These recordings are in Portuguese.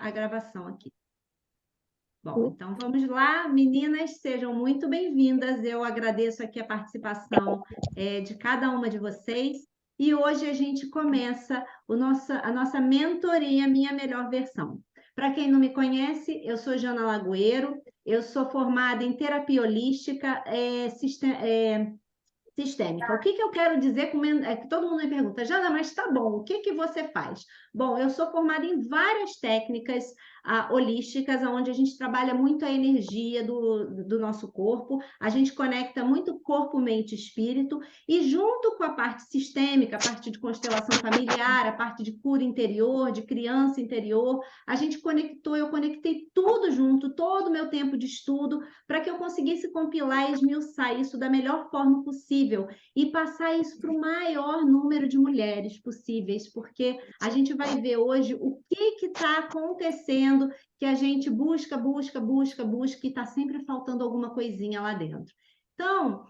a gravação aqui. Bom, então vamos lá, meninas, sejam muito bem-vindas. Eu agradeço aqui a participação de cada uma de vocês. E hoje a gente começa a nossa mentoria Minha Melhor Versão. Para quem não me conhece, eu sou Jana Lagoeiro, eu sou formada em terapia holística sistêmica. O que que eu quero dizer com que todo mundo me pergunta, Jana, mas tá bom, o que que você faz? Bom, eu sou formada em várias técnicas holísticas, onde a gente trabalha muito a energia do nosso corpo, a gente conecta muito corpo, mente e espírito, e junto com a parte sistêmica, a parte de constelação familiar, a parte de cura interior, de criança interior, eu conectei tudo junto, todo o meu tempo de estudo, para que eu conseguisse compilar e esmiuçar isso da melhor forma possível e passar isso para o maior número de mulheres possíveis, porque a gente vai ver hoje o que está acontecendo, que a gente busca e está sempre faltando alguma coisinha lá dentro. Então,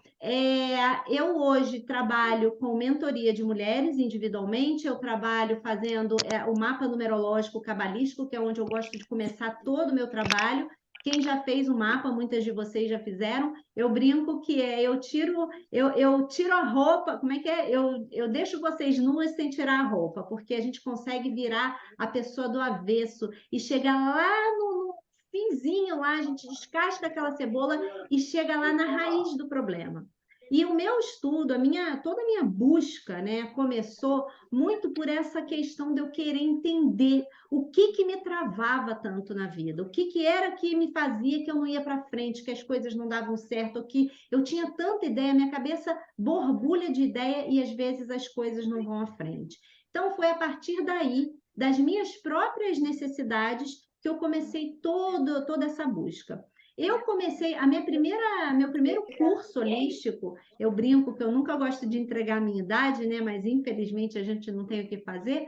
eu hoje trabalho com mentoria de mulheres individualmente, eu trabalho fazendo o mapa numerológico cabalístico, que é onde eu gosto de começar todo o meu trabalho. Quem já fez o mapa, muitas de vocês já fizeram, eu brinco que eu tiro a roupa, como é que é? Eu deixo vocês nuas sem tirar a roupa, porque a gente consegue virar a pessoa do avesso e chegar lá no finzinho lá, a gente descasca aquela cebola e chega lá na raiz do problema. E o meu estudo, toda a minha busca, né, começou muito por essa questão de eu querer entender o que me travava tanto na vida, o que era que me fazia que eu não ia para frente, que as coisas não davam certo, que eu tinha tanta ideia, minha cabeça borbulha de ideia e às vezes as coisas não vão à frente. Então foi a partir daí, das minhas próprias necessidades, que eu comecei toda essa busca. Eu comecei meu primeiro curso holístico, eu brinco que eu nunca gosto de entregar a minha idade, né? Mas infelizmente a gente não tem o que fazer.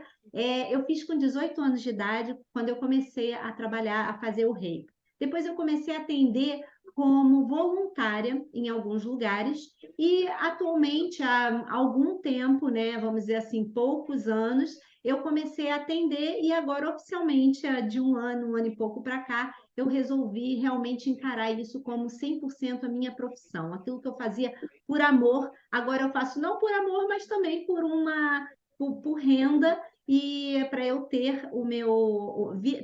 Eu fiz com 18 anos de idade, quando eu comecei a trabalhar, a fazer o reiki. Depois eu comecei a atender como voluntária em alguns lugares e atualmente há algum tempo, né, vamos dizer assim, poucos anos, eu comecei a atender e agora oficialmente, de um ano e pouco para cá, eu resolvi realmente encarar isso como 100% a minha profissão. Aquilo que eu fazia por amor, agora eu faço não por amor, mas também por renda e para eu ter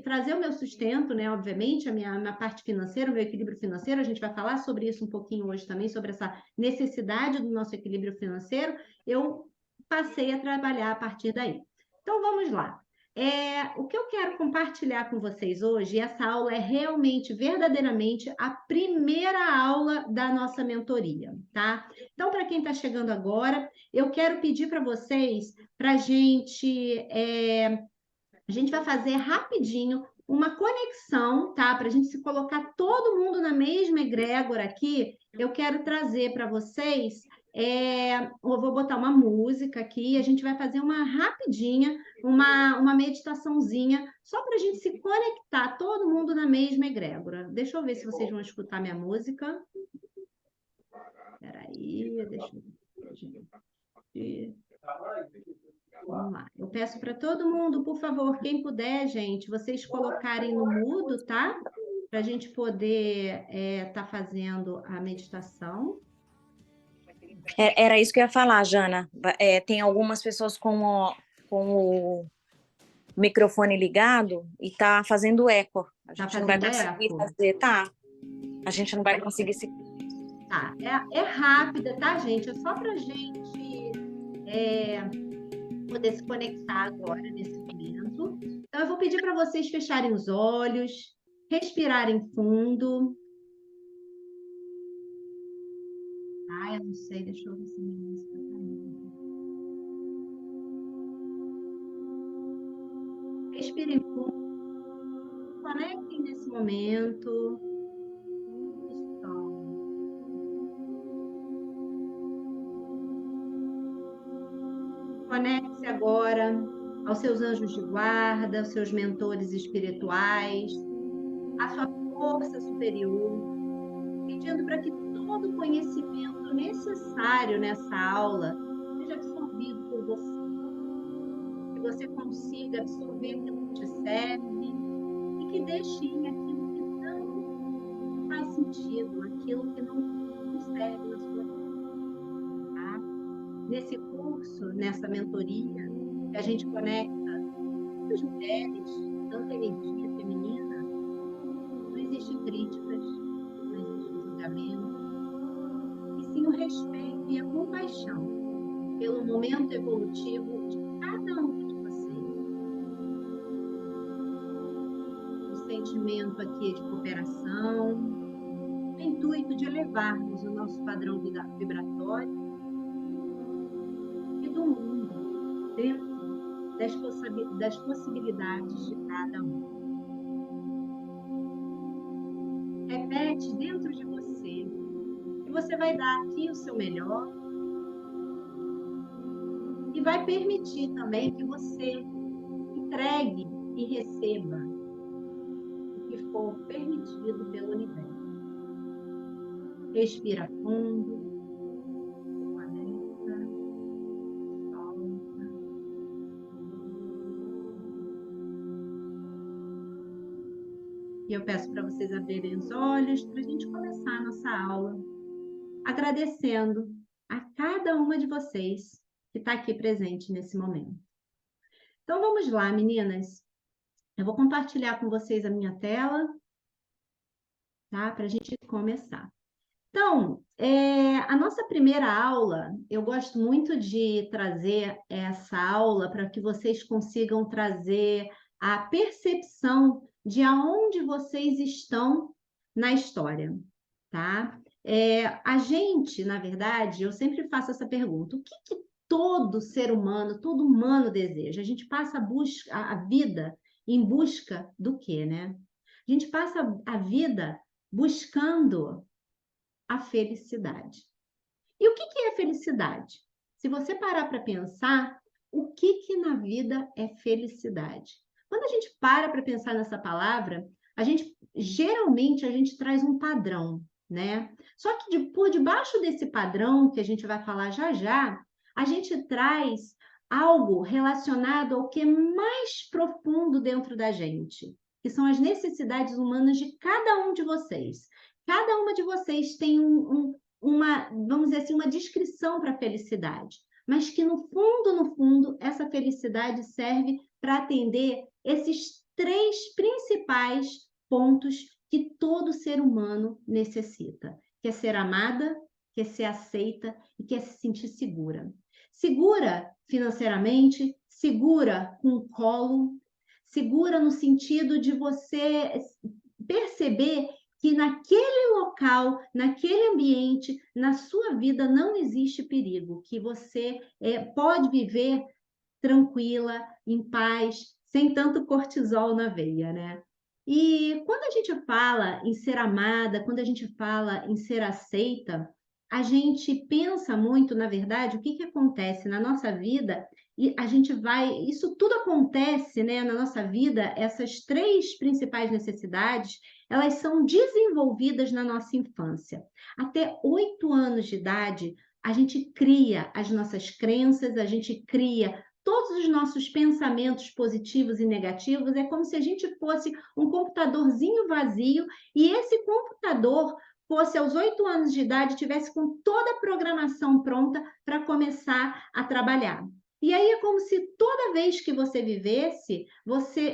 trazer o meu sustento, né? Obviamente, a minha parte financeira, o meu equilíbrio financeiro, a gente vai falar sobre isso um pouquinho hoje também, sobre essa necessidade do nosso equilíbrio financeiro, eu passei a trabalhar a partir daí. Então, vamos lá. O que eu quero compartilhar com vocês hoje, essa aula é realmente, verdadeiramente, a primeira aula da nossa mentoria, tá? Então, para quem está chegando agora, eu quero pedir para vocês, para a gente vai fazer rapidinho uma conexão, tá? Para a gente se colocar todo mundo na mesma egrégora aqui, eu quero trazer para vocês, eu vou botar uma música aqui, a gente vai fazer uma rapidinha, uma meditaçãozinha, só para a gente se conectar todo mundo na mesma egrégora. Deixa eu ver se vocês vão escutar minha música. Espera aí, deixa eu ver. Vamos lá. Eu peço para todo mundo, por favor, quem puder, gente, vocês colocarem no mudo, tá? Para a gente poder tá fazendo a meditação. Era isso que eu ia falar, Jana. Tem algumas pessoas com o microfone ligado e tá fazendo eco. A gente não vai conseguir fazer, tá? A gente não vai conseguir se... Tá, é rápida, tá, gente? É só para a gente poder se conectar agora, nesse momento. Então, eu vou pedir para vocês fecharem os olhos, respirarem fundo. Eu não sei, deixa eu ver se minha música tá indo. Respirem fundo, conectem nesse momento. Conecte-se agora aos seus anjos de guarda, aos seus mentores espirituais, à sua força superior, pedindo para que todo o conhecimento necessário nessa aula seja absorvido por você. Que você consiga absorver aquilo que te serve deixe ir aquilo que não faz sentido, aquilo que não serve na sua vida, tá? Nesse curso, nessa mentoria, que a gente conecta muitas mulheres, tanta energia feminina, não existe críticas, não existe julgamento, e sim o respeito e a compaixão pelo momento evolutivo de cada um de vocês. O sentimento aqui é de cooperação, o intuito de elevarmos o nosso padrão vibratório e do mundo dentro das possibilidades de cada um. Repete dentro de você que você vai dar aqui o seu melhor e vai permitir também que você entregue e receba o que for permitido pelo universo. Respira fundo, conecta, solta. E eu peço para vocês abrirem os olhos para a gente começar a nossa aula, agradecendo a cada uma de vocês que está aqui presente nesse momento. Então, vamos lá, meninas. Eu vou compartilhar com vocês a minha tela, tá? Para a gente começar. Então, a nossa primeira aula, eu gosto muito de trazer essa aula para que vocês consigam trazer a percepção de aonde vocês estão na história, tá? A gente, na verdade, eu sempre faço essa pergunta: o que todo ser humano, todo humano deseja? A gente passa a vida em busca do quê, né? A gente passa a vida buscando a felicidade. E o que é felicidade? Se você parar para pensar, o que na vida é felicidade? Quando a gente para pensar nessa palavra, geralmente a gente traz um padrão, né? Só que por debaixo desse padrão, que a gente vai falar já já, a gente traz algo relacionado ao que é mais profundo dentro da gente, que são as necessidades humanas de cada um de vocês. Cada uma de vocês tem uma, vamos dizer assim, uma descrição para a felicidade, mas que no fundo, essa felicidade serve para atender esses 3 principais pontos que todo ser humano necessita, que é ser amada, que é ser aceita e que é se sentir segura. Segura financeiramente, segura com o colo, segura no sentido de você perceber que naquele local, naquele ambiente, na sua vida não existe perigo, que você pode viver tranquila, em paz, sem tanto cortisol na veia, né? E quando a gente fala em ser amada, quando a gente fala em ser aceita, a gente pensa muito, na verdade, o que acontece na nossa vida, e a gente isso tudo acontece, né, na nossa vida, essas 3 principais necessidades, elas são desenvolvidas na nossa infância. Até 8 anos de idade, a gente cria as nossas crenças, a gente cria todos os nossos pensamentos positivos e negativos. É como se a gente fosse um computadorzinho vazio e esse computador fosse aos 8 anos de idade, tivesse com toda a programação pronta para começar a trabalhar. E aí é como se toda vez que você vivesse, você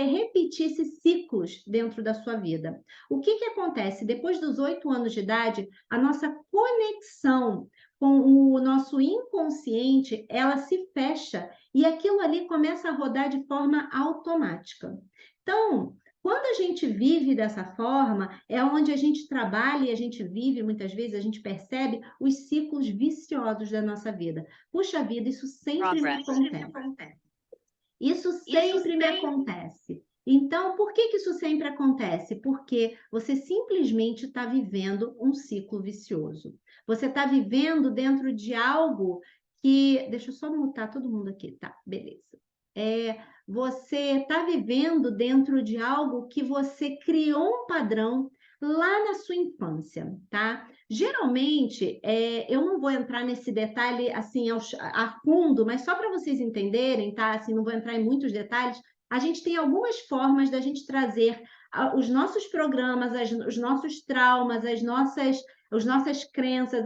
repetisse ciclos dentro da sua vida. O que acontece? Depois dos 8 anos de idade, a nossa conexão com o nosso inconsciente, ela se fecha e aquilo ali começa a rodar de forma automática. Então, quando a gente vive dessa forma, é onde a gente trabalha e a gente vive, muitas vezes a gente percebe os ciclos viciosos da nossa vida. Puxa vida, isso sempre me acontece. Isso sempre me acontece. Então, por que isso sempre acontece? Porque você simplesmente está vivendo um ciclo vicioso. Você está vivendo dentro de algo que... Deixa eu só mutar todo mundo aqui. Tá, beleza. Você está vivendo dentro de algo que você criou um padrão lá na sua infância, tá? Geralmente, eu não vou entrar nesse detalhe assim a fundo, mas só para vocês entenderem, tá? Assim, não vou entrar em muitos detalhes. a gente tem algumas formas da gente trazer os nossos programas, os nossos traumas, as nossas crenças,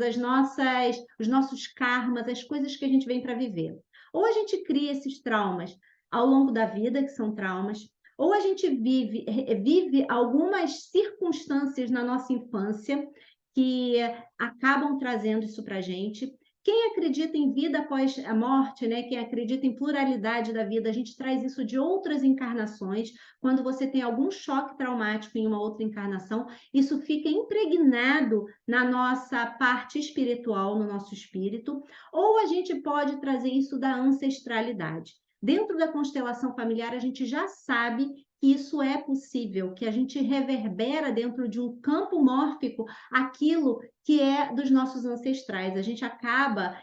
os nossos karmas, as coisas que a gente vem para viver. Ou a gente cria esses traumas ao longo da vida, que são traumas, ou a gente vive algumas circunstâncias na nossa infância que acabam trazendo isso para a gente. Quem acredita em vida após a morte, né? Quem acredita em pluralidade da vida, a gente traz isso de outras encarnações. Quando você tem algum choque traumático em uma outra encarnação, isso fica impregnado na nossa parte espiritual, no nosso espírito, ou a gente pode trazer isso da ancestralidade. Dentro da constelação familiar, a gente já sabe que isso é possível, que a gente reverbera dentro de um campo mórfico aquilo que é dos nossos ancestrais. A gente acaba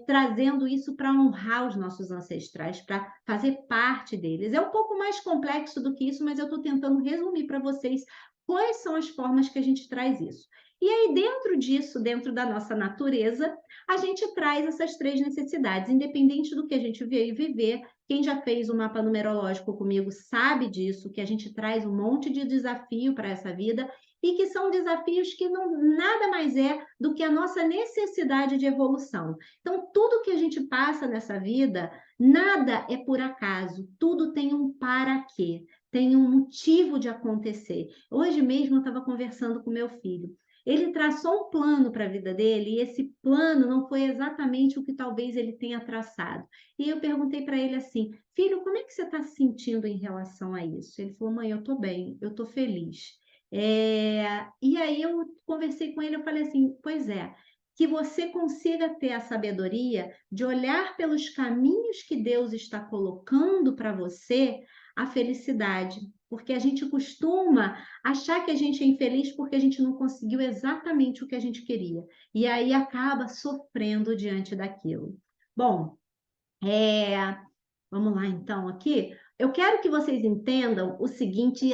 trazendo isso para honrar os nossos ancestrais, para fazer parte deles. É um pouco mais complexo do que isso, mas eu estou tentando resumir para vocês quais são as formas que a gente traz isso. E aí, dentro disso, dentro da nossa natureza, a gente traz essas 3 necessidades, independente do que a gente veio viver. Quem já fez o mapa numerológico comigo sabe disso, que a gente traz um monte de desafio para essa vida e que são desafios que nada mais é do que a nossa necessidade de evolução. Então, tudo que a gente passa nessa vida, nada é por acaso, tudo tem um para quê, tem um motivo de acontecer. Hoje mesmo eu estava conversando com meu filho. Ele traçou um plano para a vida dele e esse plano não foi exatamente o que talvez ele tenha traçado. E eu perguntei para ele assim, filho, como é que você está se sentindo em relação a isso? Ele falou, mãe, eu estou bem, eu estou feliz. E aí eu conversei com ele, eu falei assim, pois é, que você consiga ter a sabedoria de olhar pelos caminhos que Deus está colocando para você a felicidade. Porque a gente costuma achar que a gente é infeliz porque a gente não conseguiu exatamente o que a gente queria. E aí acaba sofrendo diante daquilo. Bom, vamos lá então aqui. Eu quero que vocês entendam o seguinte,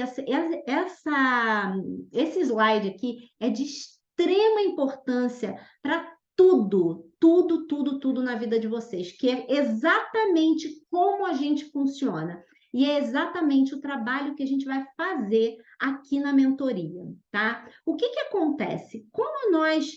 esse slide aqui é de extrema importância para tudo, tudo, tudo, tudo na vida de vocês, que é exatamente como a gente funciona. E é exatamente o trabalho que a gente vai fazer aqui na mentoria, tá? O que acontece? Como nós,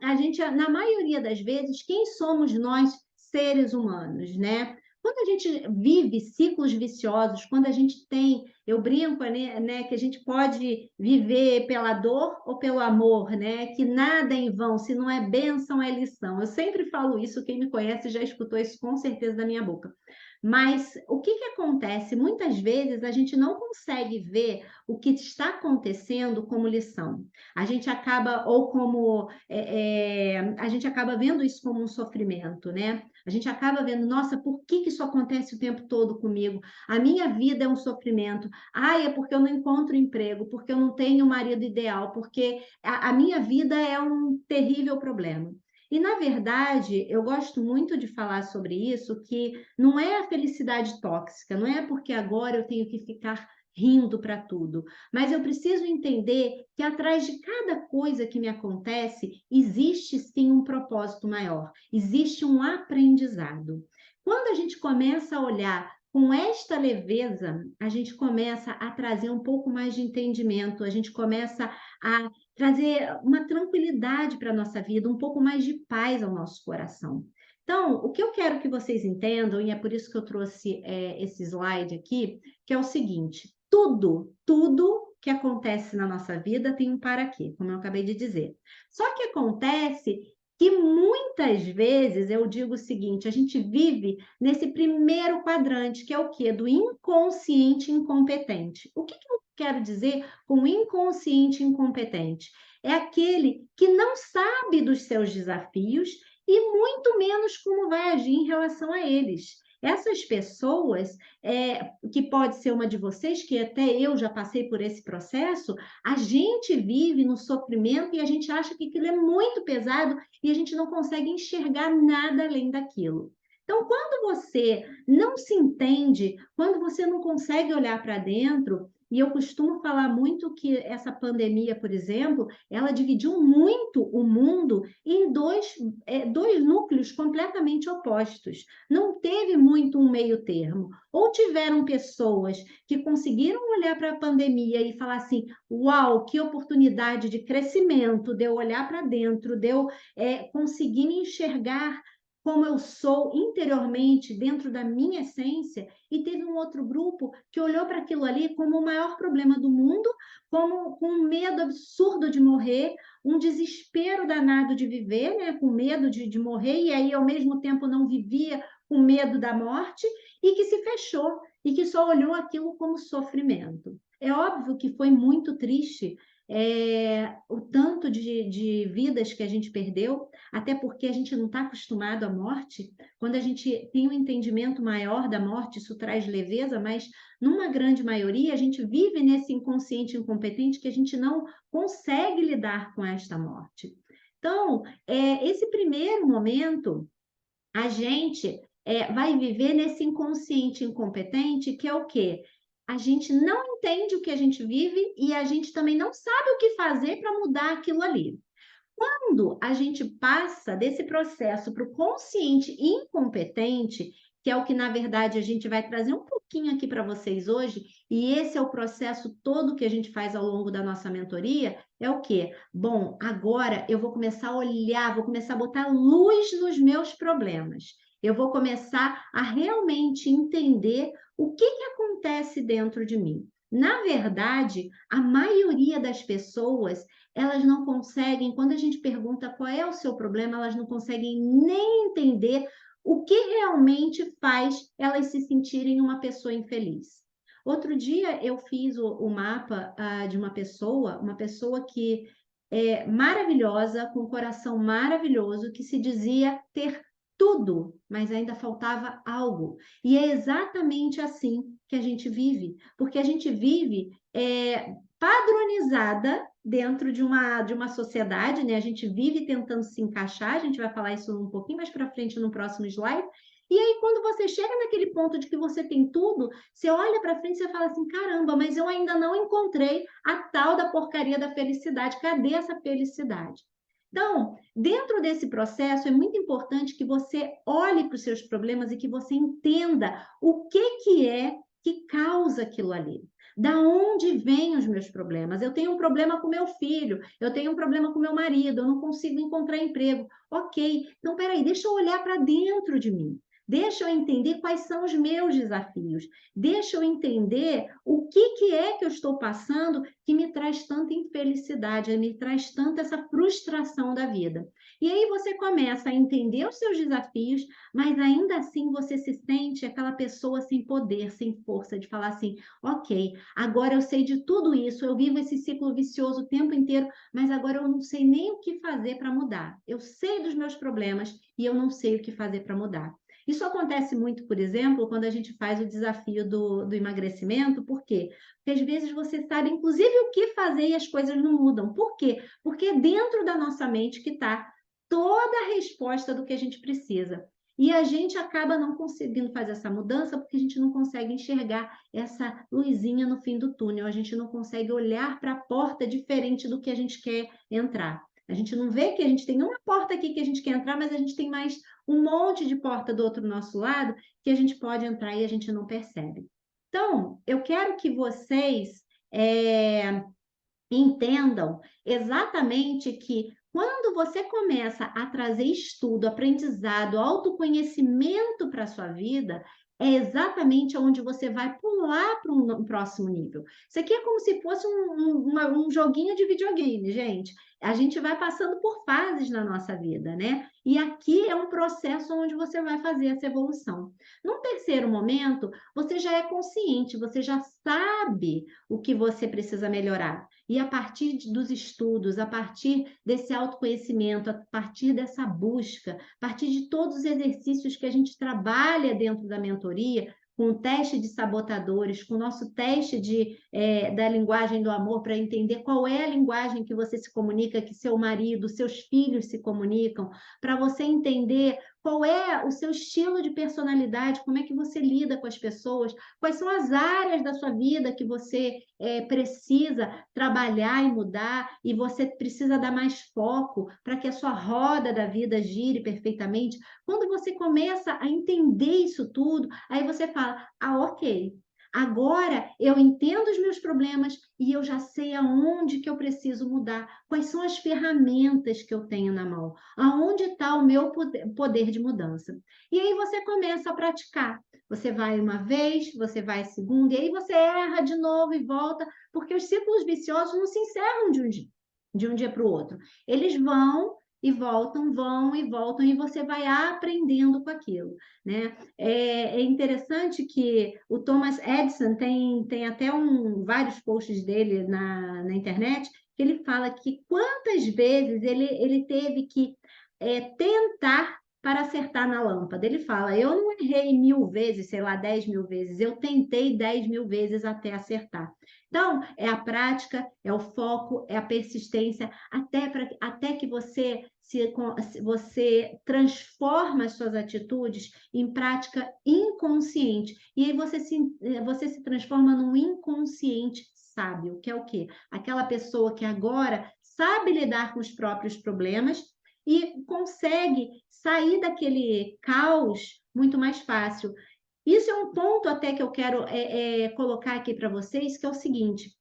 a gente, na maioria das vezes, quem somos nós, seres humanos, né? Quando a gente vive ciclos viciosos, quando a gente tem, eu brinco, né, que a gente pode viver pela dor ou pelo amor, né? Que nada é em vão, se não é bênção, é lição. Eu sempre falo isso, quem me conhece já escutou isso com certeza da minha boca. Mas o que acontece? Muitas vezes a gente não consegue ver o que está acontecendo como lição. A gente acaba, ou como, a gente acaba vendo isso como um sofrimento, né? A gente acaba vendo, nossa, por que isso acontece o tempo todo comigo? A minha vida é um sofrimento. Ai, é porque eu não encontro emprego, porque eu não tenho o marido ideal, porque a minha vida é um terrível problema. E, na verdade, eu gosto muito de falar sobre isso, que não é a felicidade tóxica, não é porque agora eu tenho que ficar rindo para tudo, mas eu preciso entender que atrás de cada coisa que me acontece, existe sim um propósito maior, existe um aprendizado. Quando a gente começa a olhar com esta leveza, a gente começa a trazer um pouco mais de entendimento, a gente começa a trazer uma tranquilidade para a nossa vida, um pouco mais de paz ao nosso coração. Então, o que eu quero que vocês entendam, e é por isso que eu trouxe esse slide aqui, que é o seguinte: tudo que acontece na nossa vida tem um para quê, como eu acabei de dizer. Só que acontece que muitas vezes, eu digo o seguinte, a gente vive nesse primeiro quadrante, que é o quê? Do inconsciente incompetente. O que eu quero dizer com inconsciente incompetente? É aquele que não sabe dos seus desafios e muito menos como vai agir em relação a eles. Essas pessoas, que pode ser uma de vocês, que até eu já passei por esse processo, a gente vive no sofrimento e a gente acha que aquilo é muito pesado e a gente não consegue enxergar nada além daquilo. Então, quando você não se entende, quando você não consegue olhar para dentro, E eu costumo falar muito que essa pandemia, por exemplo, ela dividiu muito o mundo em dois núcleos completamente opostos. Não teve muito um meio termo. Ou tiveram pessoas que conseguiram olhar para a pandemia e falar assim: uau, que oportunidade de crescimento, de eu olhar para dentro, de eu conseguir me enxergar como eu sou interiormente, dentro da minha essência, e teve um outro grupo que olhou para aquilo ali como o maior problema do mundo, como com um medo absurdo de morrer, um desespero danado de viver, né? Com medo de morrer, e aí ao mesmo tempo não vivia com medo da morte, e que se fechou, e que só olhou aquilo como sofrimento. É óbvio que foi muito triste o tanto de vidas que a gente perdeu, até porque a gente não está acostumado à morte. Quando a gente tem um entendimento maior da morte, isso traz leveza, mas numa grande maioria a gente vive nesse inconsciente incompetente que a gente não consegue lidar com esta morte. Então, esse primeiro momento, a gente vai viver nesse inconsciente incompetente, que é o quê? A gente não entende o que a gente vive e a gente também não sabe o que fazer para mudar aquilo ali. Quando a gente passa desse processo para o consciente incompetente, que é o que, na verdade, a gente vai trazer um pouquinho aqui para vocês hoje, e esse é o processo todo que a gente faz ao longo da nossa mentoria, é o quê? Bom, agora eu vou começar a olhar, vou começar a botar luz nos meus problemas. Eu vou começar a realmente entender o que acontece dentro de mim. Na verdade, a maioria das pessoas elas não conseguem, quando a gente pergunta qual é o seu problema, elas não conseguem nem entender o que realmente faz elas se sentirem uma pessoa infeliz. Outro dia eu fiz o mapa de uma pessoa que é maravilhosa, com um coração maravilhoso, que se dizia ter tudo, mas ainda faltava algo. E é exatamente assim que a gente vive, porque a gente vive padronizada dentro de uma sociedade, né? A gente vive tentando se encaixar, a gente vai falar isso um pouquinho mais para frente no próximo slide. E aí, quando você chega naquele ponto de que você tem tudo, você olha para frente e você fala assim: caramba, mas eu ainda não encontrei a tal da porcaria da felicidade. Cadê essa felicidade? Então, dentro desse processo, é muito importante que você olhe para os seus problemas e que você entenda o que é que causa aquilo ali. Da onde vêm os meus problemas? Eu tenho um problema com meu filho, eu tenho um problema com meu marido, eu não consigo encontrar emprego. Ok, então peraí, deixa eu olhar para dentro de mim. Deixa eu entender quais são os meus desafios. Deixa eu entender o que é que eu estou passando que me traz tanta infelicidade, me traz tanta essa frustração da vida. E aí você começa a entender os seus desafios, mas ainda assim você se sente aquela pessoa sem poder, sem força, de falar assim: ok, agora eu sei de tudo isso, eu vivo esse ciclo vicioso o tempo inteiro, mas agora eu não sei nem o que fazer para mudar. Eu sei dos meus problemas e eu não sei o que fazer para mudar. Isso acontece muito, por exemplo, quando a gente faz o desafio do emagrecimento. Por quê? Porque às vezes você sabe, inclusive, o que fazer e as coisas não mudam. Por quê? Porque é dentro da nossa mente que está toda a resposta do que a gente precisa. E a gente acaba não conseguindo fazer essa mudança porque a gente não consegue enxergar essa luzinha no fim do túnel, a gente não consegue olhar para a porta diferente do que a gente quer entrar. A gente não vê que a gente tem uma porta aqui que a gente quer entrar, mas a gente tem mais um monte de porta do outro nosso lado que a gente pode entrar e a gente não percebe. Então, eu quero que vocês entendam exatamente que quando você começa a trazer estudo, aprendizado, autoconhecimento para a sua vida, é exatamente onde você vai pular para um próximo nível. Isso aqui é como se fosse um joguinho de videogame, gente. A gente vai passando por fases na nossa vida, né? E aqui é um processo onde você vai fazer essa evolução. Num terceiro momento, você já é consciente, você já sabe o que você precisa melhorar. E a partir dos estudos, a partir desse autoconhecimento, a partir dessa busca, a partir de todos os exercícios que a gente trabalha dentro da mentoria, com o teste de sabotadores, com o nosso teste da linguagem do amor, para entender qual é a linguagem que você se comunica, que seu marido, seus filhos se comunicam, para você entender qual é o seu estilo de personalidade, como é que você lida com as pessoas, quais são as áreas da sua vida que você precisa trabalhar e mudar, e você precisa dar mais foco para que a sua roda da vida gire perfeitamente. Quando você começa a entender isso tudo, aí você fala, ok, agora eu entendo os meus problemas e eu já sei aonde que eu preciso mudar, quais são as ferramentas que eu tenho na mão, aonde está o meu poder de mudança. E aí você começa a praticar. Você vai uma vez, você vai segunda, e aí você erra de novo e volta, porque os ciclos viciosos não se encerram de um dia para o outro. Eles vão e voltam, e você vai aprendendo com aquilo, né? É interessante que o Thomas Edison tem até vários posts dele na internet, que ele fala que quantas vezes ele teve que tentar para acertar na lâmpada. Ele fala, eu não errei 1000 vezes, sei lá, 10.000 vezes, eu tentei 10.000 vezes até acertar. Então, é a prática, é o foco, é a persistência, até que você transforma as suas atitudes em prática inconsciente. E aí você se transforma num inconsciente sábio, que é o quê? Aquela pessoa que agora sabe lidar com os próprios problemas e consegue sair daquele caos muito mais fácil. Isso é um ponto até que eu quero colocar aqui para vocês, que é o seguinte: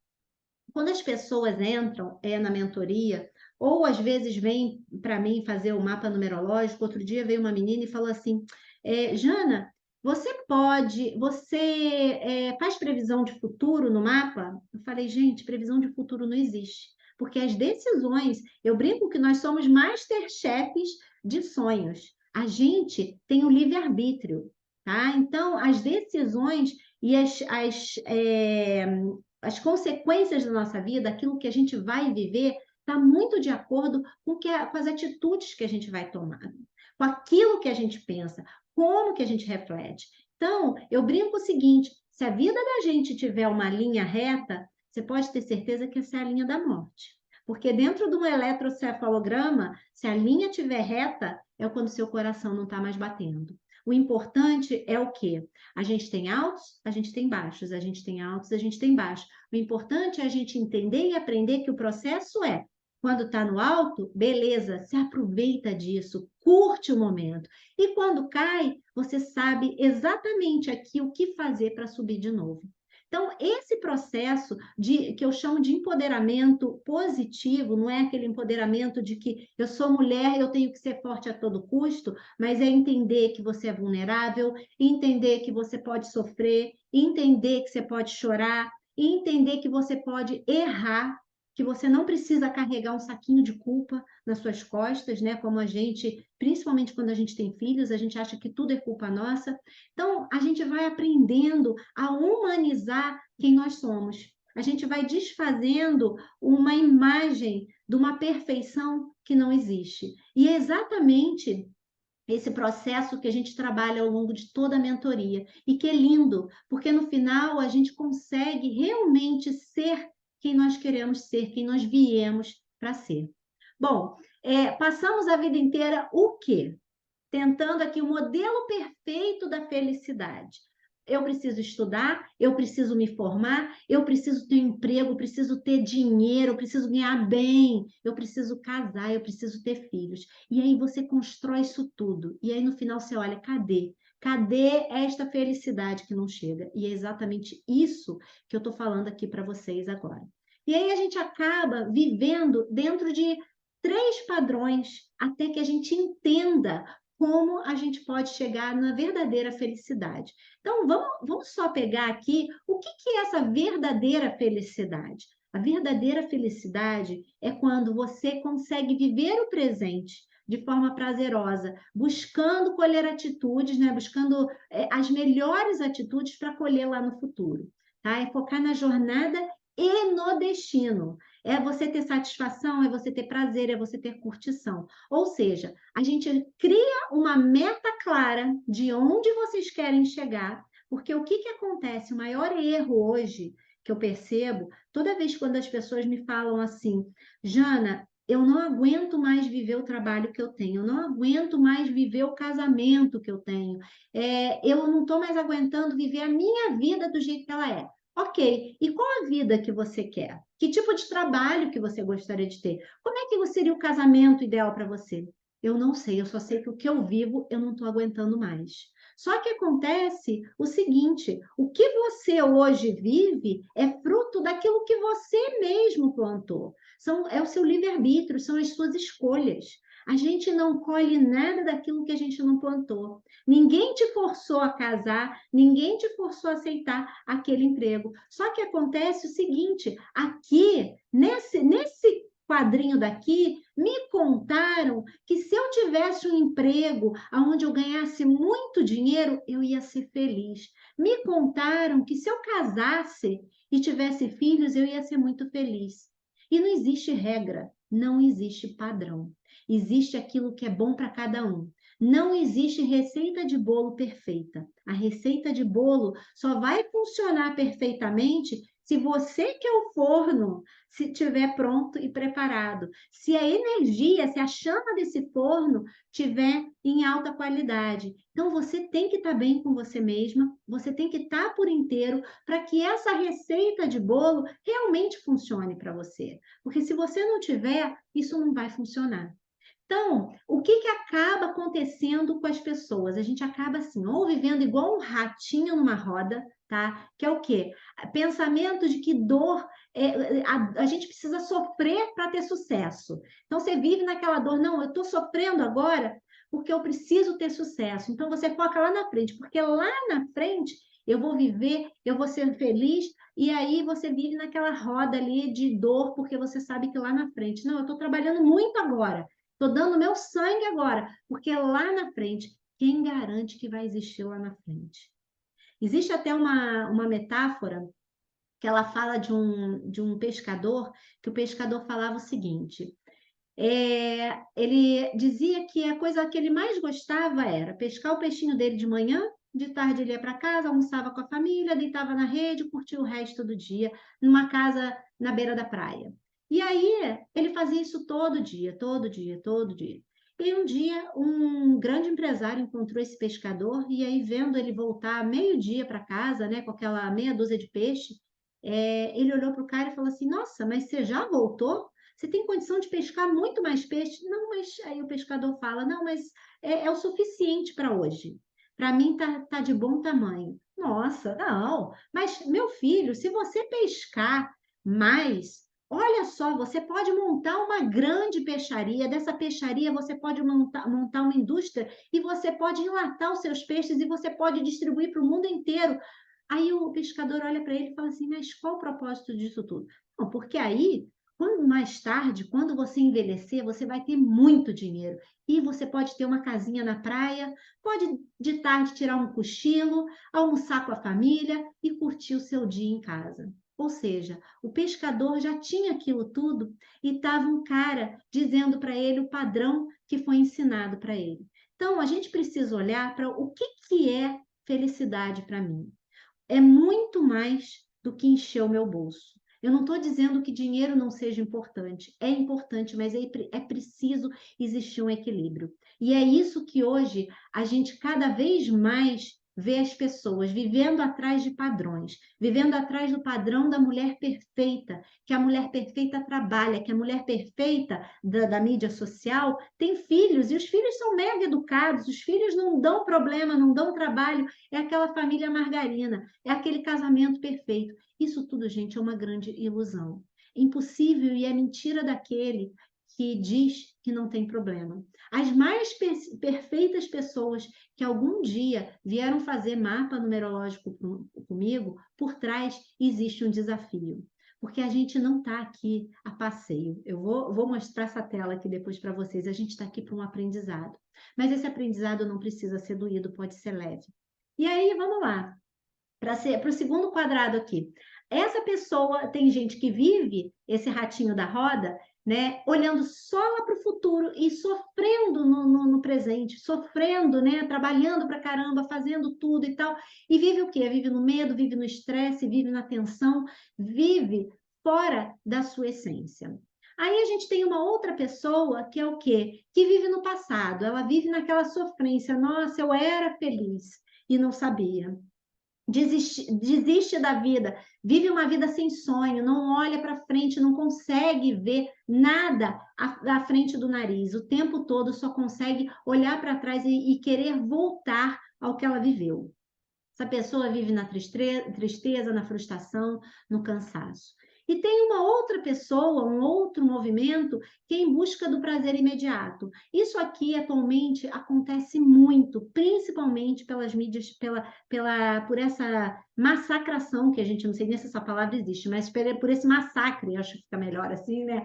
quando as pessoas entram na mentoria, ou às vezes vêm para mim fazer o mapa numerológico, outro dia veio uma menina e falou assim, Jana, você faz previsão de futuro no mapa? Eu falei, gente, previsão de futuro não existe. Porque as decisões, eu brinco que nós somos masterchefs de sonhos. A gente tem o livre-arbítrio, tá? Então, as decisões e as consequências da nossa vida, aquilo que a gente vai viver, está muito de acordo com as atitudes que a gente vai tomar, com aquilo que a gente pensa, como que a gente reflete. Então, eu brinco o seguinte, se a vida da gente tiver uma linha reta, você pode ter certeza que essa é a linha da morte. Porque dentro de um eletrocefalograma, se a linha estiver reta, é quando seu coração não está mais batendo. O importante é o quê? A gente tem altos, a gente tem baixos, a gente tem altos, a gente tem baixos. O importante é a gente entender e aprender que o processo quando está no alto, beleza, se aproveita disso, curte o momento. E quando cai, você sabe exatamente aqui o que fazer para subir de novo. Então, esse processo que eu chamo de empoderamento positivo, não é aquele empoderamento de que eu sou mulher, eu tenho que ser forte a todo custo, mas é entender que você é vulnerável, entender que você pode sofrer, entender que você pode chorar, entender que você pode errar, que você não precisa carregar um saquinho de culpa nas suas costas, né? Como a gente, principalmente quando a gente tem filhos, a gente acha que tudo é culpa nossa. Então, a gente vai aprendendo a humanizar quem nós somos. A gente vai desfazendo uma imagem de uma perfeição que não existe. E é exatamente esse processo que a gente trabalha ao longo de toda a mentoria. E que é lindo, porque no final a gente consegue realmente ser quem nós queremos ser, quem nós viemos para ser. Bom, passamos a vida inteira o quê? Tentando aqui o modelo perfeito da felicidade. Eu preciso estudar, eu preciso me formar, eu preciso ter um emprego, eu preciso ter dinheiro, eu preciso ganhar bem, eu preciso casar, eu preciso ter filhos. E aí você constrói isso tudo. E aí no final você olha, cadê? Cadê esta felicidade que não chega? E é exatamente isso que eu estou falando aqui para vocês agora. E aí a gente acaba vivendo dentro de 3 padrões até que a gente entenda como a gente pode chegar na verdadeira felicidade. Então, vamos só pegar aqui o que é essa verdadeira felicidade. A verdadeira felicidade é quando você consegue viver o presente de forma prazerosa, buscando colher atitudes, né? Buscando as melhores atitudes para colher lá no futuro. Tá? É focar na jornada e no destino. É você ter satisfação, é você ter prazer, é você ter curtição. Ou seja, a gente cria uma meta clara de onde vocês querem chegar, porque o que acontece? O maior erro hoje que eu percebo, toda vez quando as pessoas me falam assim, Jana, eu não aguento mais viver o trabalho que eu tenho, eu não aguento mais viver o casamento que eu tenho, eu não estou mais aguentando viver a minha vida do jeito que ela é. Ok, e qual a vida que você quer? Que tipo de trabalho que você gostaria de ter? Como é que seria o casamento ideal para você? Eu não sei, eu só sei que o que eu vivo eu não estou aguentando mais. Só que acontece o seguinte: o que você hoje vive é fruto daquilo que você mesmo plantou. É o seu livre-arbítrio, são as suas escolhas. A gente não colhe nada daquilo que a gente não plantou. Ninguém te forçou a casar, ninguém te forçou a aceitar aquele emprego. Só que acontece o seguinte: aqui, nesse quadrinho daqui, me contaram que se eu tivesse um emprego onde eu ganhasse muito dinheiro, eu ia ser feliz. Me contaram que se eu casasse e tivesse filhos, eu ia ser muito feliz. E não existe regra, não existe padrão. Existe aquilo que é bom para cada um. Não existe receita de bolo perfeita. A receita de bolo só vai funcionar perfeitamente se você que é o forno, se estiver pronto e preparado. Se a energia, se a chama desse forno estiver em alta qualidade. Então, você tem que estar bem com você mesma, você tem que estar por inteiro para que essa receita de bolo realmente funcione para você. Porque se você não tiver, isso não vai funcionar. Então, o que acaba acontecendo com as pessoas? A gente acaba assim, ou vivendo igual um ratinho numa roda, tá? Que é o quê? Pensamento de que dor, a gente precisa sofrer para ter sucesso. Então, você vive naquela dor, não, eu estou sofrendo agora porque eu preciso ter sucesso. Então, você foca lá na frente, porque lá na frente eu vou viver, eu vou ser feliz, e aí você vive naquela roda ali de dor, porque você sabe que lá na frente, não, eu estou trabalhando muito agora. Estou dando meu sangue agora, porque lá na frente, quem garante que vai existir lá na frente? Existe até uma metáfora que ela fala de um pescador, que o pescador falava o seguinte: ele dizia que a coisa que ele mais gostava era pescar o peixinho dele de manhã, de tarde ele ia para casa, almoçava com a família, deitava na rede, curtia o resto do dia, numa casa na beira da praia. E aí ele fazia isso todo dia, todo dia, todo dia. E um dia um grande empresário encontrou esse pescador e aí vendo ele voltar meio-dia para casa, né, com aquela meia dúzia de peixe, ele olhou para o cara e falou assim: Nossa, mas você já voltou? Você tem condição de pescar muito mais peixe? Não, mas aí o pescador fala: Não, mas é o suficiente para hoje. Para mim tá de bom tamanho. Nossa, não. Mas, meu filho, se você pescar mais, olha só, você pode montar uma grande peixaria. Dessa peixaria, você pode montar uma indústria e você pode enlatar os seus peixes e você pode distribuir para o mundo inteiro. Aí o pescador olha para ele e fala assim: Mas qual o propósito disso tudo? Não, porque aí quando mais tarde, quando você envelhecer, você vai ter muito dinheiro e você pode ter uma casinha na praia, pode de tarde tirar um cochilo, almoçar com a família e curtir o seu dia em casa. Ou seja, o pescador já tinha aquilo tudo e estava um cara dizendo para ele o padrão que foi ensinado para ele. Então, a gente precisa olhar para o que é felicidade para mim. É muito mais do que encher o meu bolso. Eu não estou dizendo que dinheiro não seja importante, mas é preciso existir um equilíbrio. E é isso que hoje a gente cada vez mais vê as pessoas vivendo atrás de padrões, vivendo atrás do padrão da mulher perfeita, que a mulher perfeita trabalha, que a mulher perfeita da mídia social tem filhos, e os filhos são mega educados, os filhos não dão problema, não dão trabalho, é aquela família margarina, é aquele casamento perfeito. Isso tudo, gente, é uma grande ilusão. Impossível e é mentira daquele que diz que não tem problema. As mais perfeitas pessoas que algum dia vieram fazer mapa numerológico comigo, por trás existe um desafio. Porque a gente não está aqui a passeio. Eu vou mostrar essa tela aqui depois para vocês. A gente está aqui para um aprendizado. Mas esse aprendizado não precisa ser doído, pode ser leve. E aí, vamos lá para o segundo quadrado aqui. Essa pessoa, tem gente que vive esse ratinho da roda, né, olhando só lá para o futuro e sofrendo no presente, sofrendo, né, trabalhando para caramba, fazendo tudo e tal, e vive o quê? Vive no medo, vive no estresse, vive na tensão, vive fora da sua essência. Aí a gente tem uma outra pessoa que é o quê? Que vive no passado, ela vive naquela sofrência, nossa, eu era feliz e não sabia. Desiste da vida, vive uma vida sem sonho, não olha para frente, não consegue ver nada à frente do nariz, o tempo todo só consegue olhar para trás e querer voltar ao que ela viveu. Essa pessoa vive na tristeza, na frustração, no cansaço. E tem uma outra pessoa, um outro movimento que é em busca do prazer imediato. Isso aqui atualmente acontece muito, principalmente pelas mídias, por essa massacração, que a gente não sei nem se essa palavra existe, mas por esse massacre, acho que fica melhor assim, né?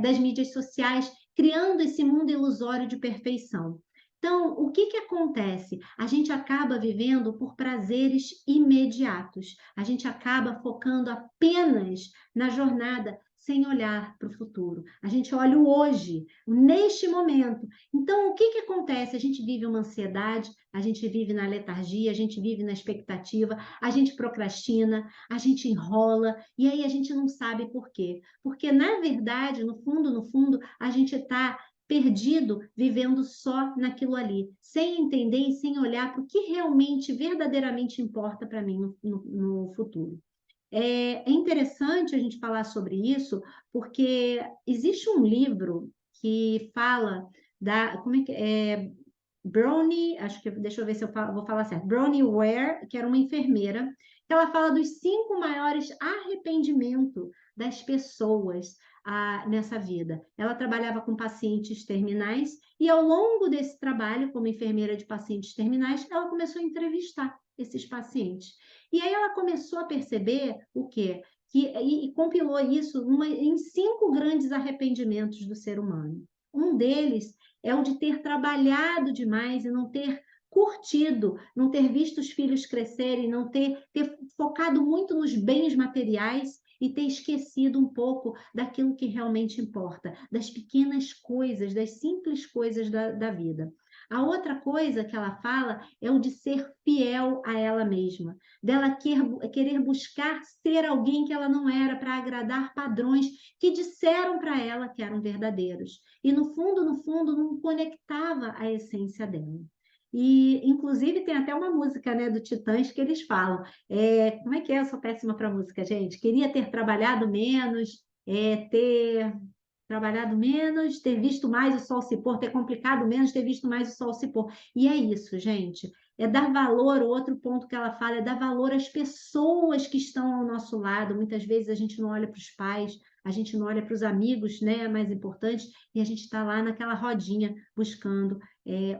Das mídias sociais, criando esse mundo ilusório de perfeição. Então, o que que acontece? A gente acaba vivendo por prazeres imediatos. A gente acaba focando apenas na jornada sem olhar para o futuro. A gente olha o hoje, neste momento. Então, o que que acontece? A gente vive uma ansiedade, a gente vive na letargia, a gente vive na expectativa, a gente procrastina, a gente enrola e aí a gente não sabe por quê. Porque, na verdade, no fundo, a gente está perdido, vivendo só naquilo ali, sem entender e sem olhar para o que realmente, verdadeiramente importa para mim no futuro. É interessante a gente falar sobre isso, porque existe um livro que fala como é que Bronnie, acho que, deixa eu ver se eu vou falar certo, Bronnie Ware, que era uma enfermeira, que ela fala dos 5 maiores arrependimentos das pessoas nessa vida. Ela trabalhava com pacientes terminais e ao longo desse trabalho, como enfermeira de pacientes terminais, ela começou a entrevistar esses pacientes. E aí ela começou a perceber o quê? E compilou isso em 5 grandes arrependimentos do ser humano. Um deles é o de ter trabalhado demais e não ter curtido, não ter visto os filhos crescerem, não ter focado muito nos bens materiais e ter esquecido um pouco daquilo que realmente importa, das pequenas coisas, das simples coisas da vida. A outra coisa que ela fala é o de ser fiel a ela mesma, dela querer buscar ser alguém que ela não era para agradar padrões que disseram para ela que eram verdadeiros. E no fundo, não conectava a essência dela. E, inclusive, tem até uma música, né, do Titãs que eles falam. Como é que é? Eu sou péssima para música, gente. Queria ter trabalhado menos, ter trabalhado menos, ter visto mais o sol se pôr, ter complicado menos, ter visto mais o sol se pôr. E é isso, gente. É dar valor, o outro ponto que ela fala é dar valor às pessoas que estão ao nosso lado. Muitas vezes a gente não olha para os pais, a gente não olha para os amigos, né, mais importantes, e a gente está lá naquela rodinha buscando